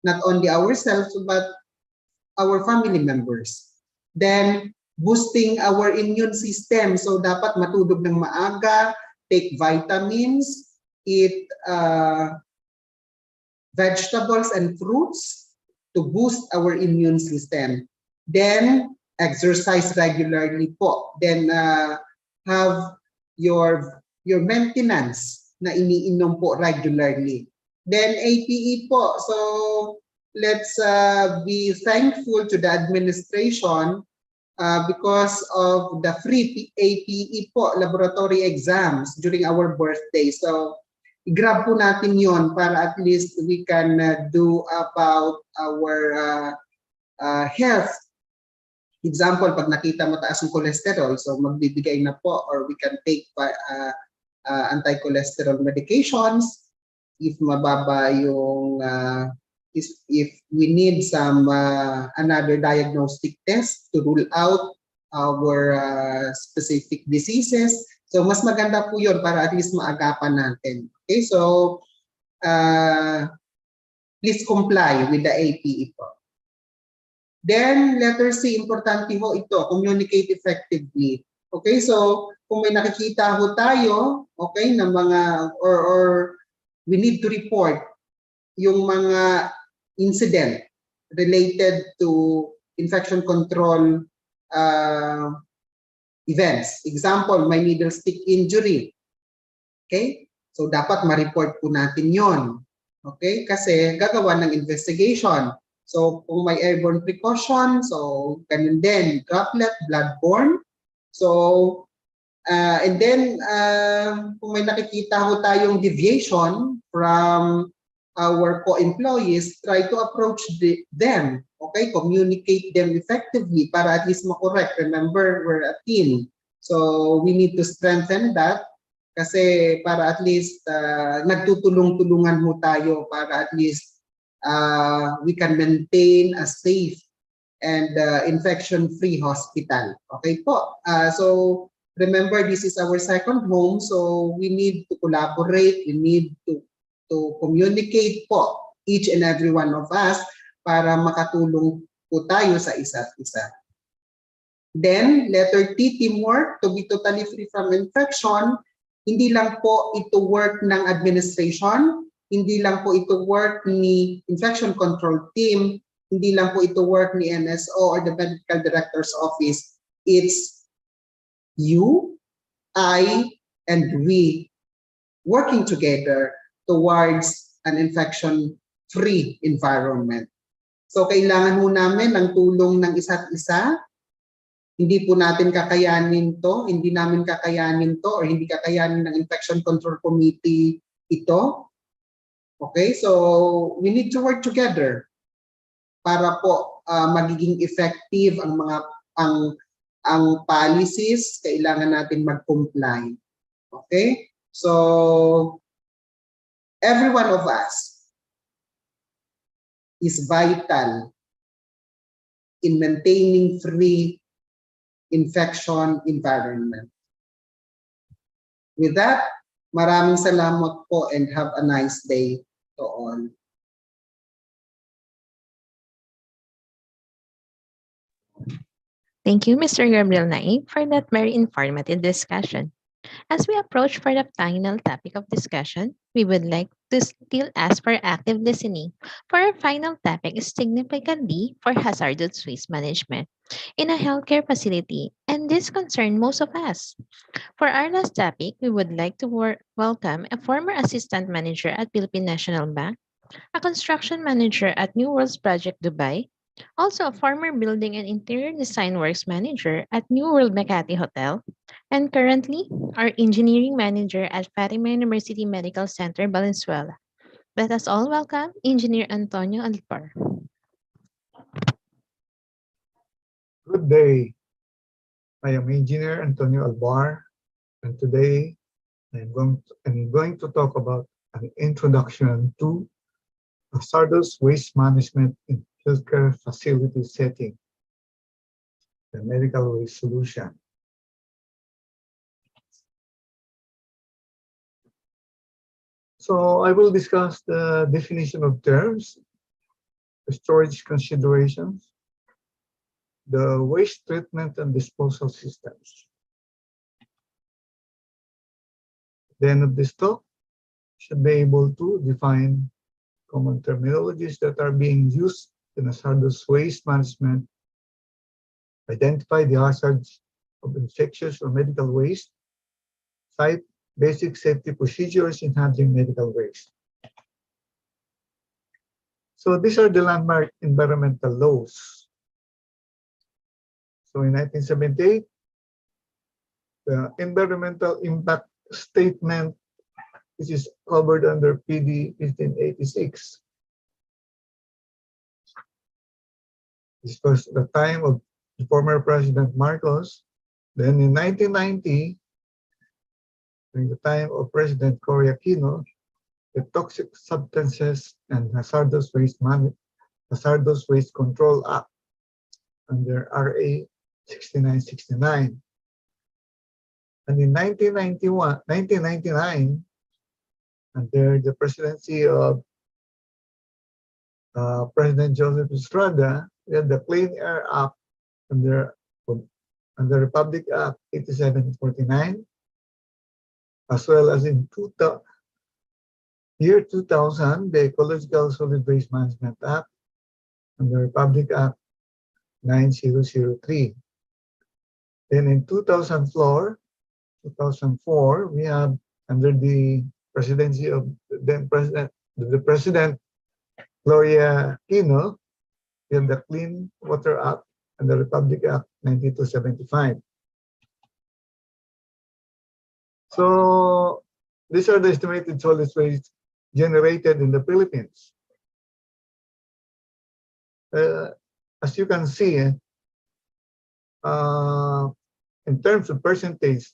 Not only ourselves, but our family members. Then, boosting our immune system. So, dapat matulog ng maaga, take vitamins, eat vegetables and fruits to boost our immune system. Then, exercise regularly po. Then, have your maintenance na iniinom po regularly. Then APE po, so let's be thankful to the administration because of the free APE po, laboratory exams during our birthday. So i-grab po natin yon para at least we can do about our health. Example, pag nakita mo taas yung cholesterol, so magbibigay na po, or we can take anti-cholesterol medications. If mababa yung, if we need some another diagnostic test to rule out our specific diseases. So mas maganda po yun para at least maagapan natin. Okay, so please comply with the APE po. Then letter C, importante ho ito, communicate effectively. Okay, so kung may nakikita ho tayo, okay, na mga or we need to report yung mga incident related to infection control events. Example, may needle stick injury. Okay? So dapat ma-report po natin yon. Okay? Kasi gagawa ng investigation. So kung may airborne precaution, so ganun din, droplet, bloodborne. So and then kung may nakikita ho tayong deviation from our co-employees, try to approach them, okay? Communicate them effectively para at least ma-correct. Remember, we're a team. So we need to strengthen that kasi para at least nagtutulong-tulungan mo tayo para at least we can maintain a safe and infection-free hospital. Okay po? So remember, this is our second home, so we need to collaborate, we need to communicate po, each and every one of us, para makatulong po tayo sa isa't isa. Then, letter T, teamwork, to be totally free from infection. Hindi lang po ito work ng administration, hindi lang po ito work ni infection control team, hindi lang po ito work ni NSO or the medical director's office. It's you, I, and we working together towards an infection-free environment. So kailangan ho namin ng tulong ng isa't isa. Hindi po natin kakayanin to, hindi namin kakayanin to, or hindi kakayanin ng Infection Control Committee ito. Okay, so we need to work together para po magiging effective ang mga ang policies, kailangan natin mag-comply. Okay? So every one of us is vital in maintaining free infection environment. With that, maraming salamat po and have a nice day to all. Thank you, Mr. Gabriel Naik, for that very informative discussion. As we approach for the final topic of discussion, we would like to still ask for active listening. For our final topic is significantly for hazardous waste management in a healthcare facility, and this concerns most of us. For our last topic, we would like to welcome a former assistant manager at Philippine National Bank, a construction manager at New Worlds Project Dubai, also a former building and interior design works manager at New World Makati Hotel, and currently our engineering manager at Fatima University Medical Center, Valenzuela. Let us all welcome Engineer Antonio Alpar. Good day. I am Engineer Antonio Albar, and today I'm going to talk about an introduction to hazardous waste management in healthcare facility setting, the medical waste solution. So I will discuss the definition of terms, the storage considerations, the waste treatment and disposal systems. At the end of this talk, should be able to define common terminologies that are being used in hazardous waste management, identify the hazards of infectious or medical waste, cite basic safety procedures in handling medical waste. So these are the landmark environmental laws. So in 1978, the environmental impact statement, which is covered under PD 1586. This was the time of the former President Marcos. Then in 1990, during the time of President Cory Aquino, the Toxic Substances and Hazardous Waste Control Act under RA 6969. And in 1999, under the presidency of President Joseph Estrada, we had the Clean Air Act under Republic Act 8749, as well as in year 2000, the Ecological Solid Waste Management Act under Republic Act 9003. Then in 2004, we have under the presidency of then President Gloria Aquino, we have the Clean Water Act and the Republic Act 9275. So these are the estimated solid waste generated in the Philippines. As you can see, in terms of percentage,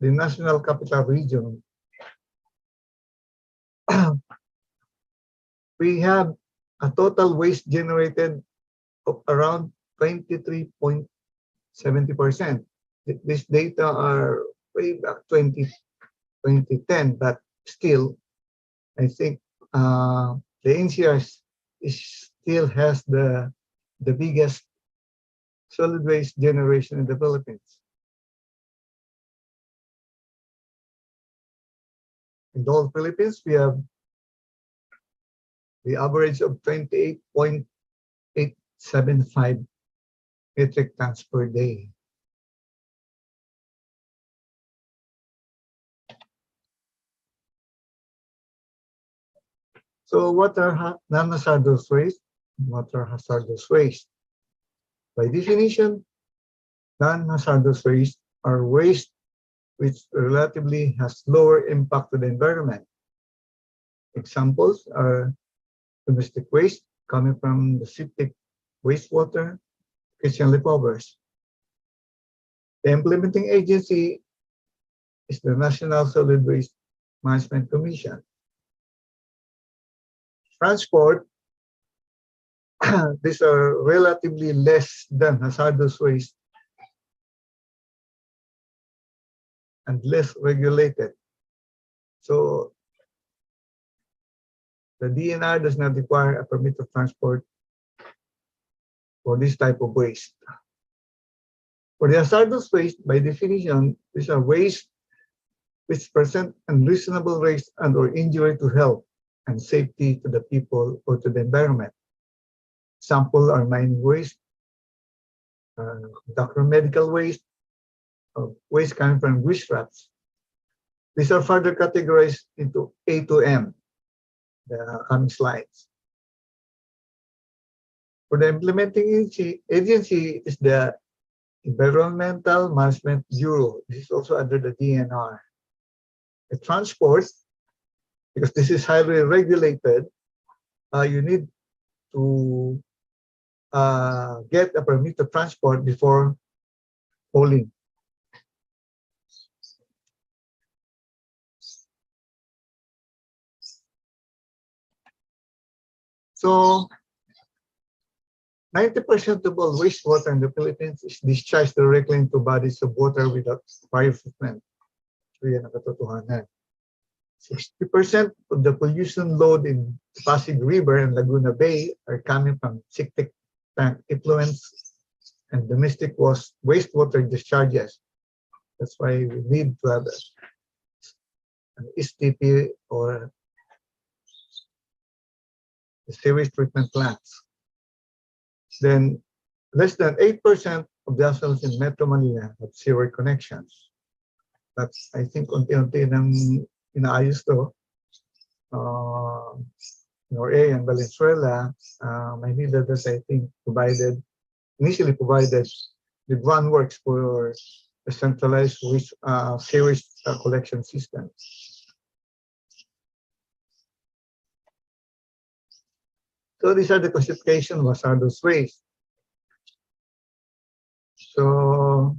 the National Capital Region, we have a total waste generated of around 23.70%. These data are way back 2010, but still, I think the NCR still has the biggest solid waste generation in the Philippines. In the whole Philippines, we have the average of 28.875 metric tons per day. So what are non-hazardous waste? What are hazardous waste? By definition, non-hazardous waste are waste which relatively has lower impact to the environment. Examples are domestic waste coming from the septic wastewater, kitchen leftovers. The implementing agency is the National Solid Waste Management Commission. Transport, these are relatively less than hazardous waste and less regulated. So the DNR does not require a permit of transport for this type of waste. For the hazardous waste, by definition, these are waste which present unreasonable risk and or injury to health and safety to the people or to the environment. Example are mining waste, medical waste, waste coming from grease traps. These are further categorized into A to M, the coming slides. For the implementing agency is the Environmental Management Bureau. This is also under the DNR. The transport, because this is highly regulated, you need to get a permit to transport before hauling. So 90% of all wastewater in the Philippines is discharged directly into bodies of water without prior treatment. So yan ang katotohanan. 60% of the pollution load in Pasig River and Laguna Bay are coming from septic tank effluents and domestic wastewater discharges. That's why we need to have an STP or the sewage treatment plants. Then less than 8% of the households in Metro Manila have sewer connections. That's, I think, unti-unti nang inaayos to. Nor-A and Valenzuela, Maynila does, I think, initially provided the groundworks for a centralized sewage collection system. So these are the classification of hazardous waste. So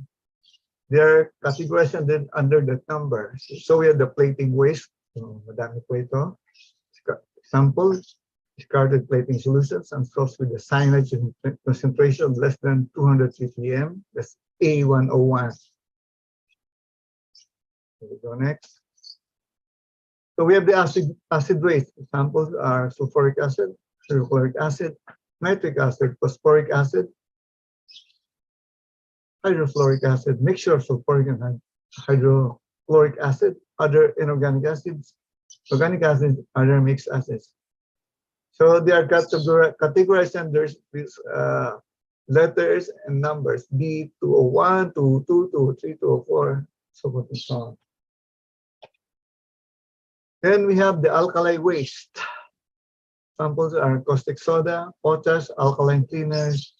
they are categorized under that number. So we have the plating waste. So madami po ito. Example, discarded plating solutions and sourced with a cyanide concentration of less than 200 ppm. That's A101. Here we go next. So we have the acid waste. Examples are sulfuric acid, hydrochloric acid, nitric acid, phosphoric acid, hydrofluoric acid, mixture of sulfuric and hydrochloric acid, other inorganic acids, organic acids, other mixed acids. So they are categorized under these letters and numbers: B201, 202, 203, 204, so forth and so on. Then we have the alkali waste. Samples are caustic soda, potash, alkaline cleaners,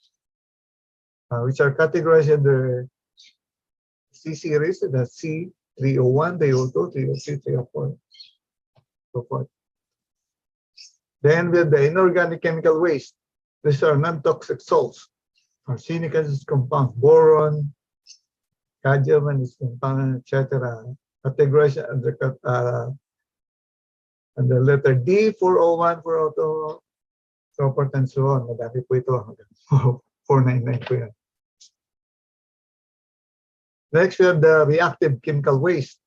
which are categorized under C series, that's C301, 302, 303, 304, so forth. Then we have the inorganic chemical waste. These are non-toxic salts. Arsenic acid compounds, boron, cadmium and its compound, etc. Categorized under letter D, 401, 402, so forth and so on. Madami po ito. 499 po yan. Next, we have the reactive chemical waste.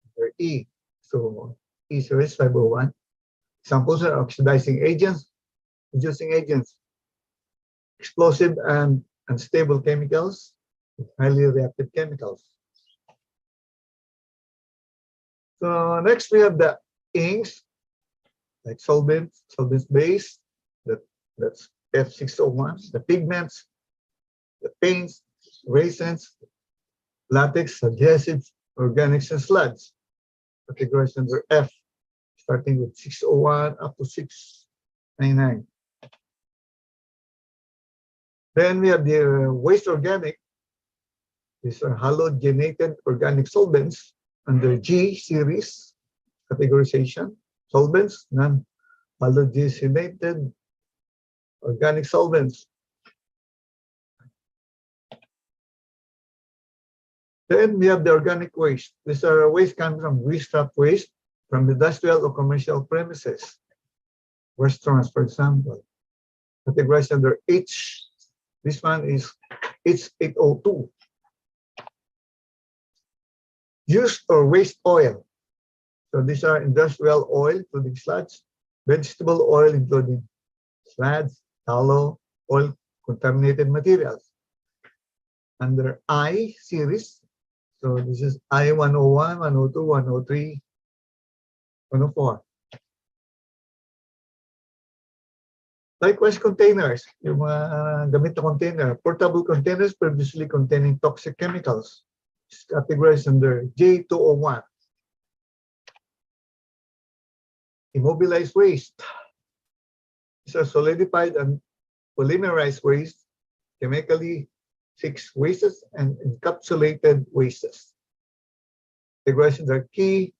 Under E. So E series 501. Examples are oxidizing agents, reducing agents, explosive and unstable chemicals, highly reactive chemicals. So next we have the inks, like solvents base, that's F601, the pigments, the paints, resins, latex, adhesives, organics, and sludge. Categorized under F, starting with 601 up to 699. Then we have the waste organic. These are halogenated organic solvents under G series categorization. Solvents, non-halogenated organic solvents. Then we have the organic waste. These are waste coming from waste waste from industrial or commercial premises. Restaurants, for example. Categorized under H. This one is H802. Used or waste oil. So these are industrial oil, including sludge, vegetable oil, including sludge, tallow, oil, contaminated materials. Under I series, so this is I101, 102, 103, 104. Likewise, containers, yung mga gamit na container, portable containers previously containing toxic chemicals, is categorized under J201. Immobilized waste. These are solidified and polymerized waste, chemically fixed wastes, and encapsulated wastes. Categorized under key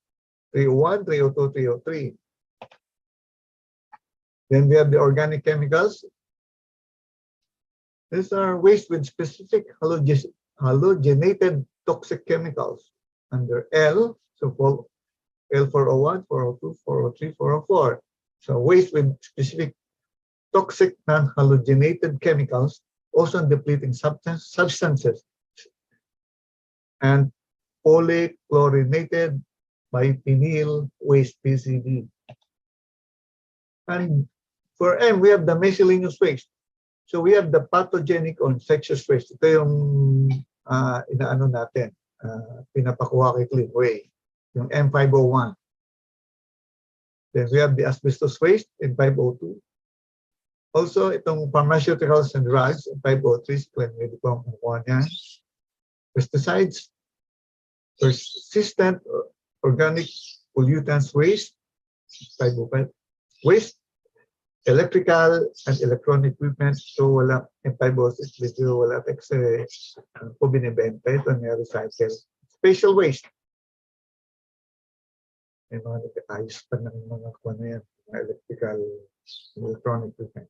301, 302, 303. Then we have the organic chemicals. These are waste with specific halogenated toxic chemicals under L, so called L401, 402, 403, 404. So waste with specific toxic non-halogenated chemicals, ozone depleting substances, and polychlorinated biphenyl waste PCB. And for M, we have the miscellaneous waste. So we have the pathogenic or infectious waste. Ito yung inaano natin, pinapakuha kay Clean Way, yung M501. Then we have the asbestos waste in 502. Also, itong pharmaceuticals and drugs in 503, when we become niya. Pesticides, persistent organic pollutants waste, 505. Waste, electrical and electronic equipment. So wala, in 506, video wala kasi po binibenta ito niya recycle. Spatial waste. May mga nagkakayos pa ng mga kuwan na yan, mga electrical, electronic equipment.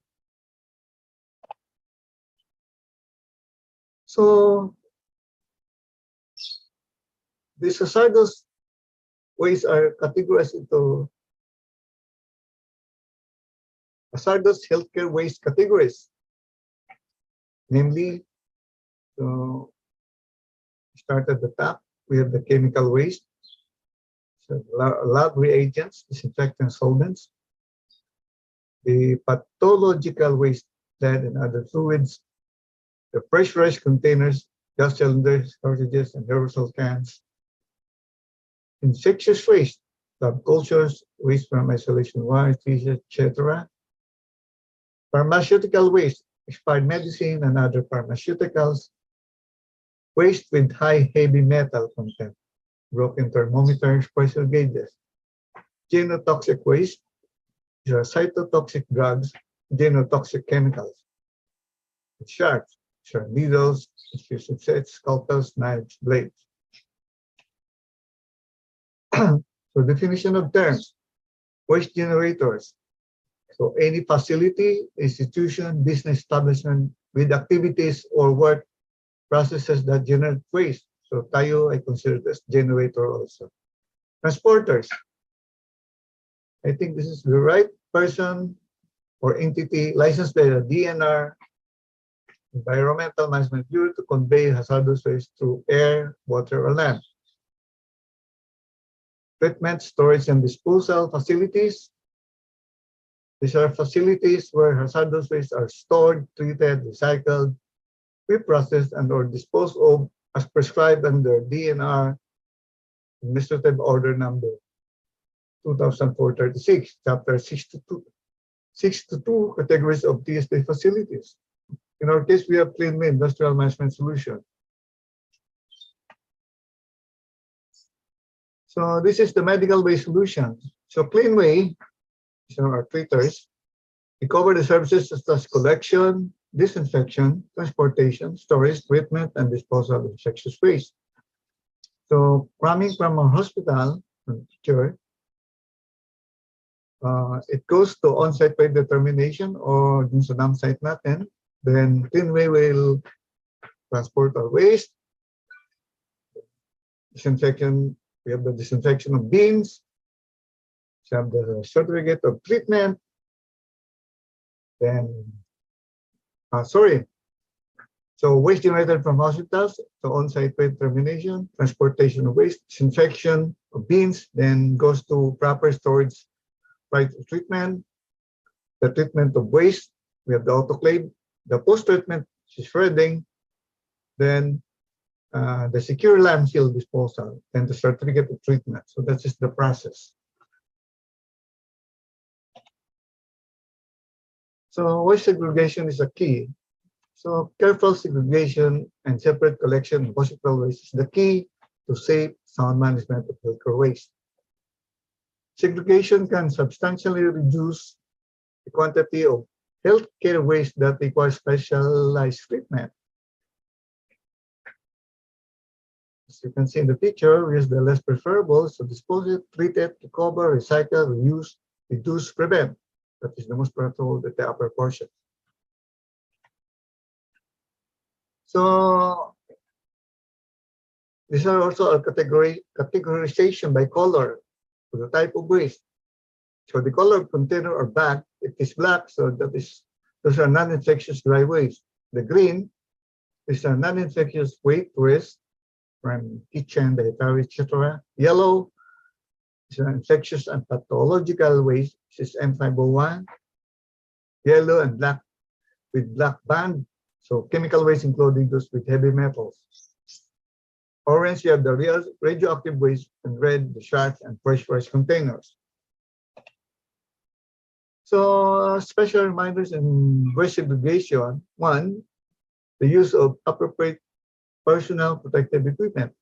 So, these hazardous waste are categorized into hazardous healthcare waste categories. Namely, so start at the top, we have the chemical waste, so lab reagents, disinfectant solvents, the pathological waste, lead and other fluids, the pressurized containers, gas cylinders, cartridges, and aerosol cans, infectious waste, lab cultures, waste from isolation wires, etc. Pharmaceutical waste, expired medicine and other pharmaceuticals, waste with high heavy metal content, broken thermometers, pressure gauges, genotoxic waste, these are cytotoxic drugs, genotoxic chemicals, sharps, sharp needles, sets, scalpels, knives, blades. So definition of terms, waste generators. So any facility, institution, business establishment with activities or work processes that generate waste. So tayo, I consider this generator also. Transporters. I think this is the right person or entity licensed by the DNR, Environmental Management Bureau, to convey hazardous waste through air, water, or land. Treatment, storage, and disposal facilities. These are facilities where hazardous waste are stored, treated, recycled, reprocessed, and or disposed of as prescribed under DNR Administrative Order Number 2004-36, Chapter 6 to 2, categories of TSP facilities. In our case, we have Clean Way Industrial Management Solution. So this is the medical waste solution. So Clean Way, these are our treaters. We cover the services such as collection, disinfection, transportation, storage, treatment, and disposal of infectious waste. So coming from a hospital, picture, it goes to on-site weight determination or dun sa dump site natin. Then Cleanway will transport our waste. Disinfection, we have the disinfection of bins. We have the certificate of treatment. Then, so waste generated from hospitals, so on-site weight determination, transportation of waste, disinfection of bins, then goes to proper storage, right treatment, the treatment of waste, we have the autoclave, the post-treatment shredding, then the secure landfill disposal, and the certificate of treatment. So that's just the process. So waste segregation is a key. So careful segregation and separate collection of hospital waste is the key to safe, sound management of healthcare waste. Segregation can substantially reduce the quantity of healthcare waste that requires specialized treatment. As you can see in the picture, is the less preferable, so dispose it, treat it, recover, recycle, reuse, reduce, prevent. That is the most preferable at the upper portion. So these are also a categorization by color for the type of waste. So the color of container or bag, it is black, so those are non-infectious dry waste. The green is a non-infectious waste from kitchen, dietary, etc. Yellow is an infectious and pathological waste. This is M501. Yellow and black with black band. So chemical waste, including those with heavy metals. Orange, you have the radioactive waste, and red, the shards and fresh waste containers. So special reminders in waste segregation. One, the use of appropriate personal protective equipment.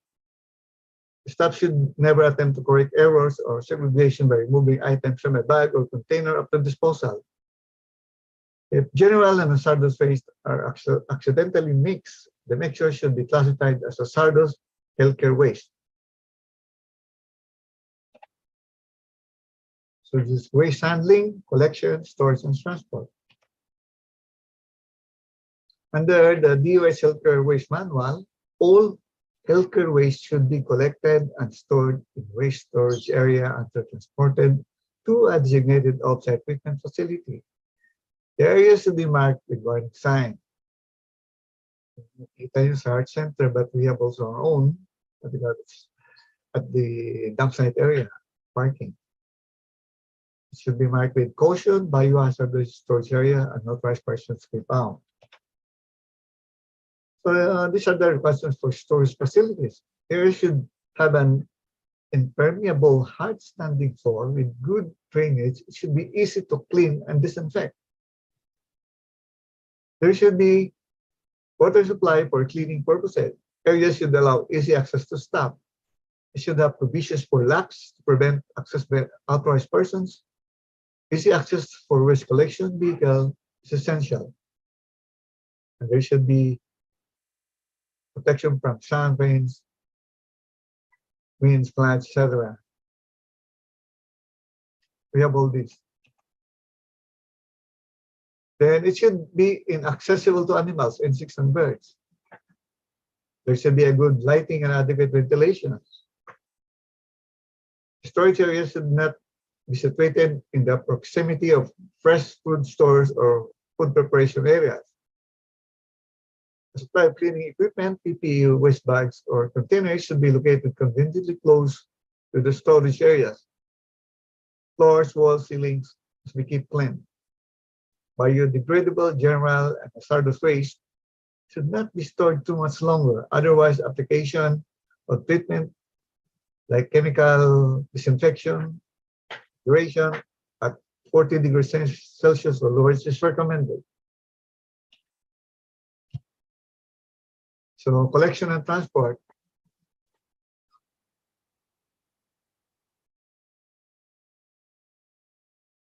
Staff should never attempt to correct errors or segregation by removing items from a bag or container after disposal. If general and hazardous waste are accidentally mixed, the mixture should be classified as hazardous healthcare waste. So this is waste handling, collection, storage, and transport. Under the DOS Healthcare Waste Manual, all healthcare waste should be collected and stored in waste storage area until transported to a designated offsite treatment facility. The area should be marked with warning sign. Kita yung sa Heart Center, but we have also our own at the dump site area, parking. It should be marked with caution, biohazardous storage area, and authorized persons to be found. So these are the requirements for storage facilities. Area should have an impermeable, hard-standing floor with good drainage. It should be easy to clean and disinfect. There should be water supply for cleaning purposes. Areas should allow easy access to staff. It should have provisions for locks to prevent access by authorized persons. Easy access for waste collection vehicle is essential. And there should be protection from sun, rains, winds, floods, etc. We have all these. Then it should be inaccessible to animals, insects, and birds. There should be a good lighting and adequate ventilation. Storage areas should not be situated in the proximity of fresh food stores or food preparation areas. The supply of cleaning equipment, PPE, waste bags, or containers should be located conveniently close to the storage areas. Floors, walls, ceilings must be kept clean. Biodegradable, general, and hazardous waste should not be stored too much longer. Otherwise, application of treatment like chemical disinfection Duration at 40 degrees Celsius or lower is recommended. So collection and transport.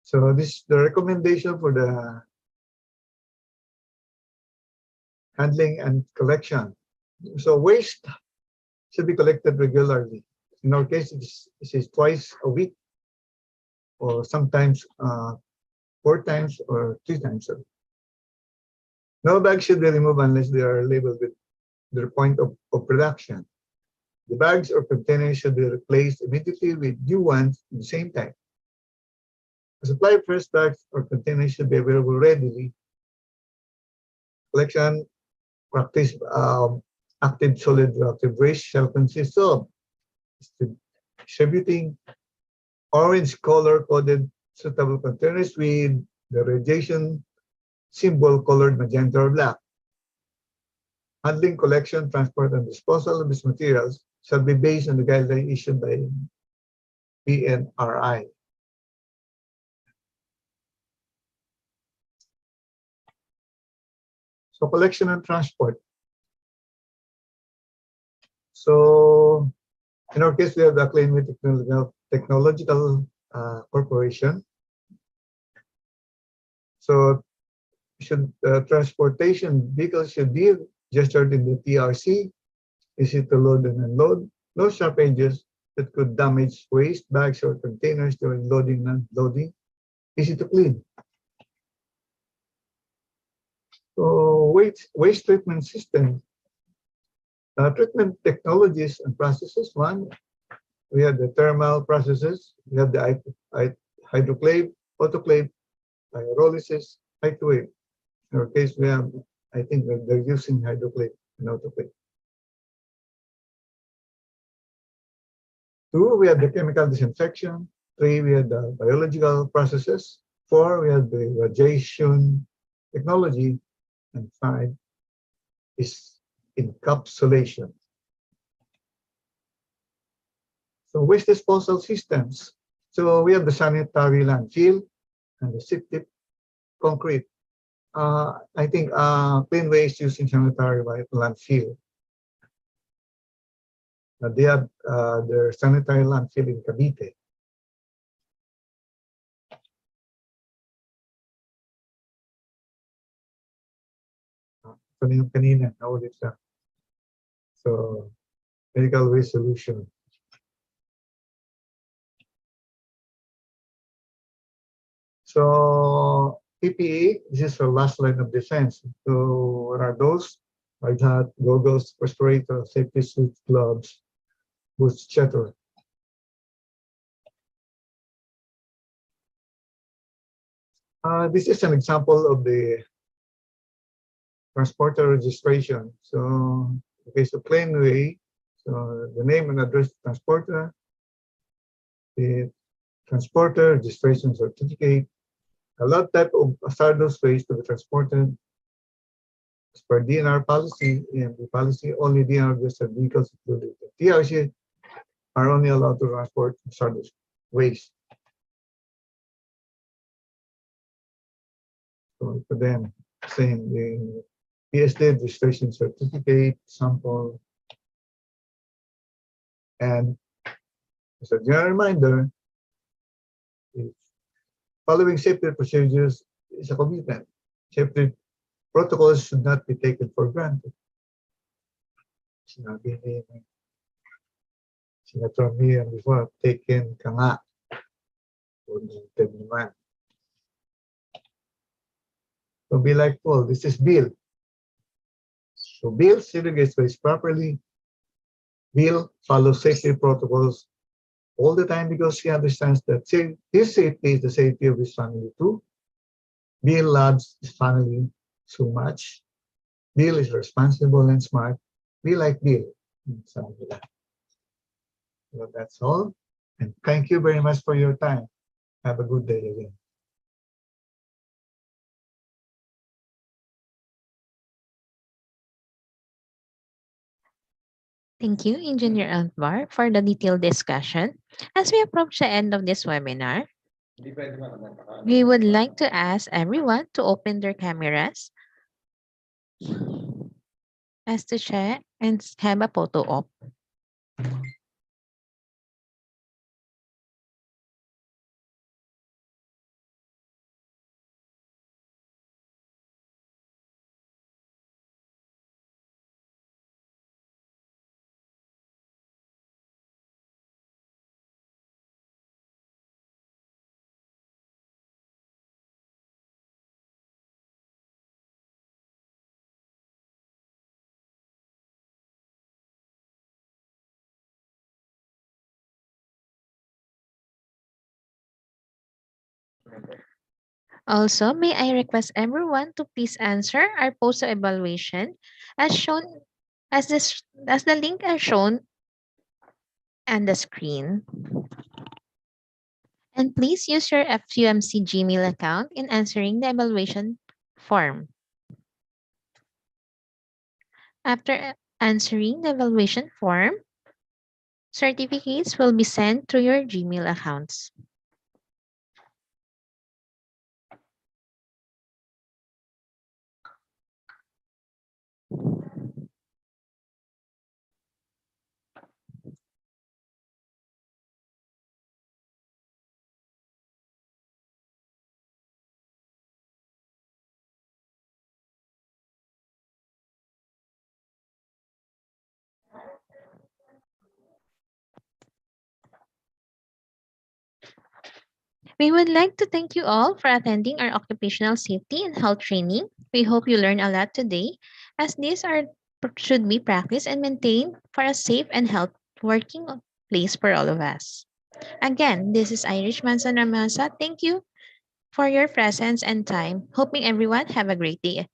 So this is the recommendation for the handling and collection. So waste should be collected regularly. In our case, it is twice a week, or sometimes 4 times or 3 times a week. No bags should be removed unless they are labeled with their point of production. The bags or containers should be replaced immediately with new ones at the same time. A supply of fresh bags or containers should be available readily. Collection practice active solid reactive waste shall consist of distributing orange color coded suitable containers with the radiation symbol colored magenta or black. Handling, collection, transport, and disposal of these materials shall be based on the guideline issued by PNRI. So collection and transport. So in our case, we have the Cleanway Technological Corporation. So transportation vehicles should be registered in the TRC, easy to load and unload, no sharp edges that could damage waste bags or containers during loading and unloading, easy to clean. So waste treatment system. Treatment technologies and processes. One, we have the thermal processes. We have the hydroclave, autoclave, pyrolysis, microwave. In our case, we have, I think they're using hydroclave and autoclave. Two, we have the chemical disinfection. Three, we have the biological processes. Four, we have the radiation technology. And five is encapsulation. So waste disposal systems. So we have the sanitary landfill and the septic concrete. I think clean waste using sanitary landfill. They have their sanitary landfill in Cavite. Kanina, naulit siya. So, medical waste solution. So, PPE, this is our last line of defense. So, what are those? Hard hat, goggles, respirator, safety suits, gloves, boots, etc. This is an example of the transporter registration. So, in the case of Cleanway, so the name and address of transporter, the transporter registration certificate, a lot type of hazardous waste to be transported as per DNR policy, and the policy only DNR registered vehicles included. The TRC are only allowed to transport hazardous waste. So for them, same the PSD registration certificate, sample, and as a general reminder, following safety procedures is a commitment. Safety protocols should not be taken for granted. Sinabi ni Senator Mian before, taken ka nga. Ulitin naman. So be like Paul, this is Bill. So Bill segregates waste properly. Bill follows safety protocols all the time because he understands that his safety is the safety of his family too. Bill loves his family so much. Bill is responsible and smart. Be like Bill. So that's all. And thank you very much for your time. Have a good day again. Thank you, Engineer Altvar, for the detailed discussion. As we approach the end of this webinar, We would like to ask everyone to open their cameras as to share and have a photo op. Also, may I request everyone to please answer our post evaluation as shown as the link are shown on the screen. And please use your FUMC Gmail account in answering the evaluation form. After answering the evaluation form, certificates will be sent to your Gmail accounts. We would like to thank you all for attending our occupational safety and health training. We hope you learned a lot today, as these are should be practiced and maintained for a safe and health working place for all of us. Again, this is Irish Manson Ramasa. Thank you for your presence and time. Hoping everyone have a great day.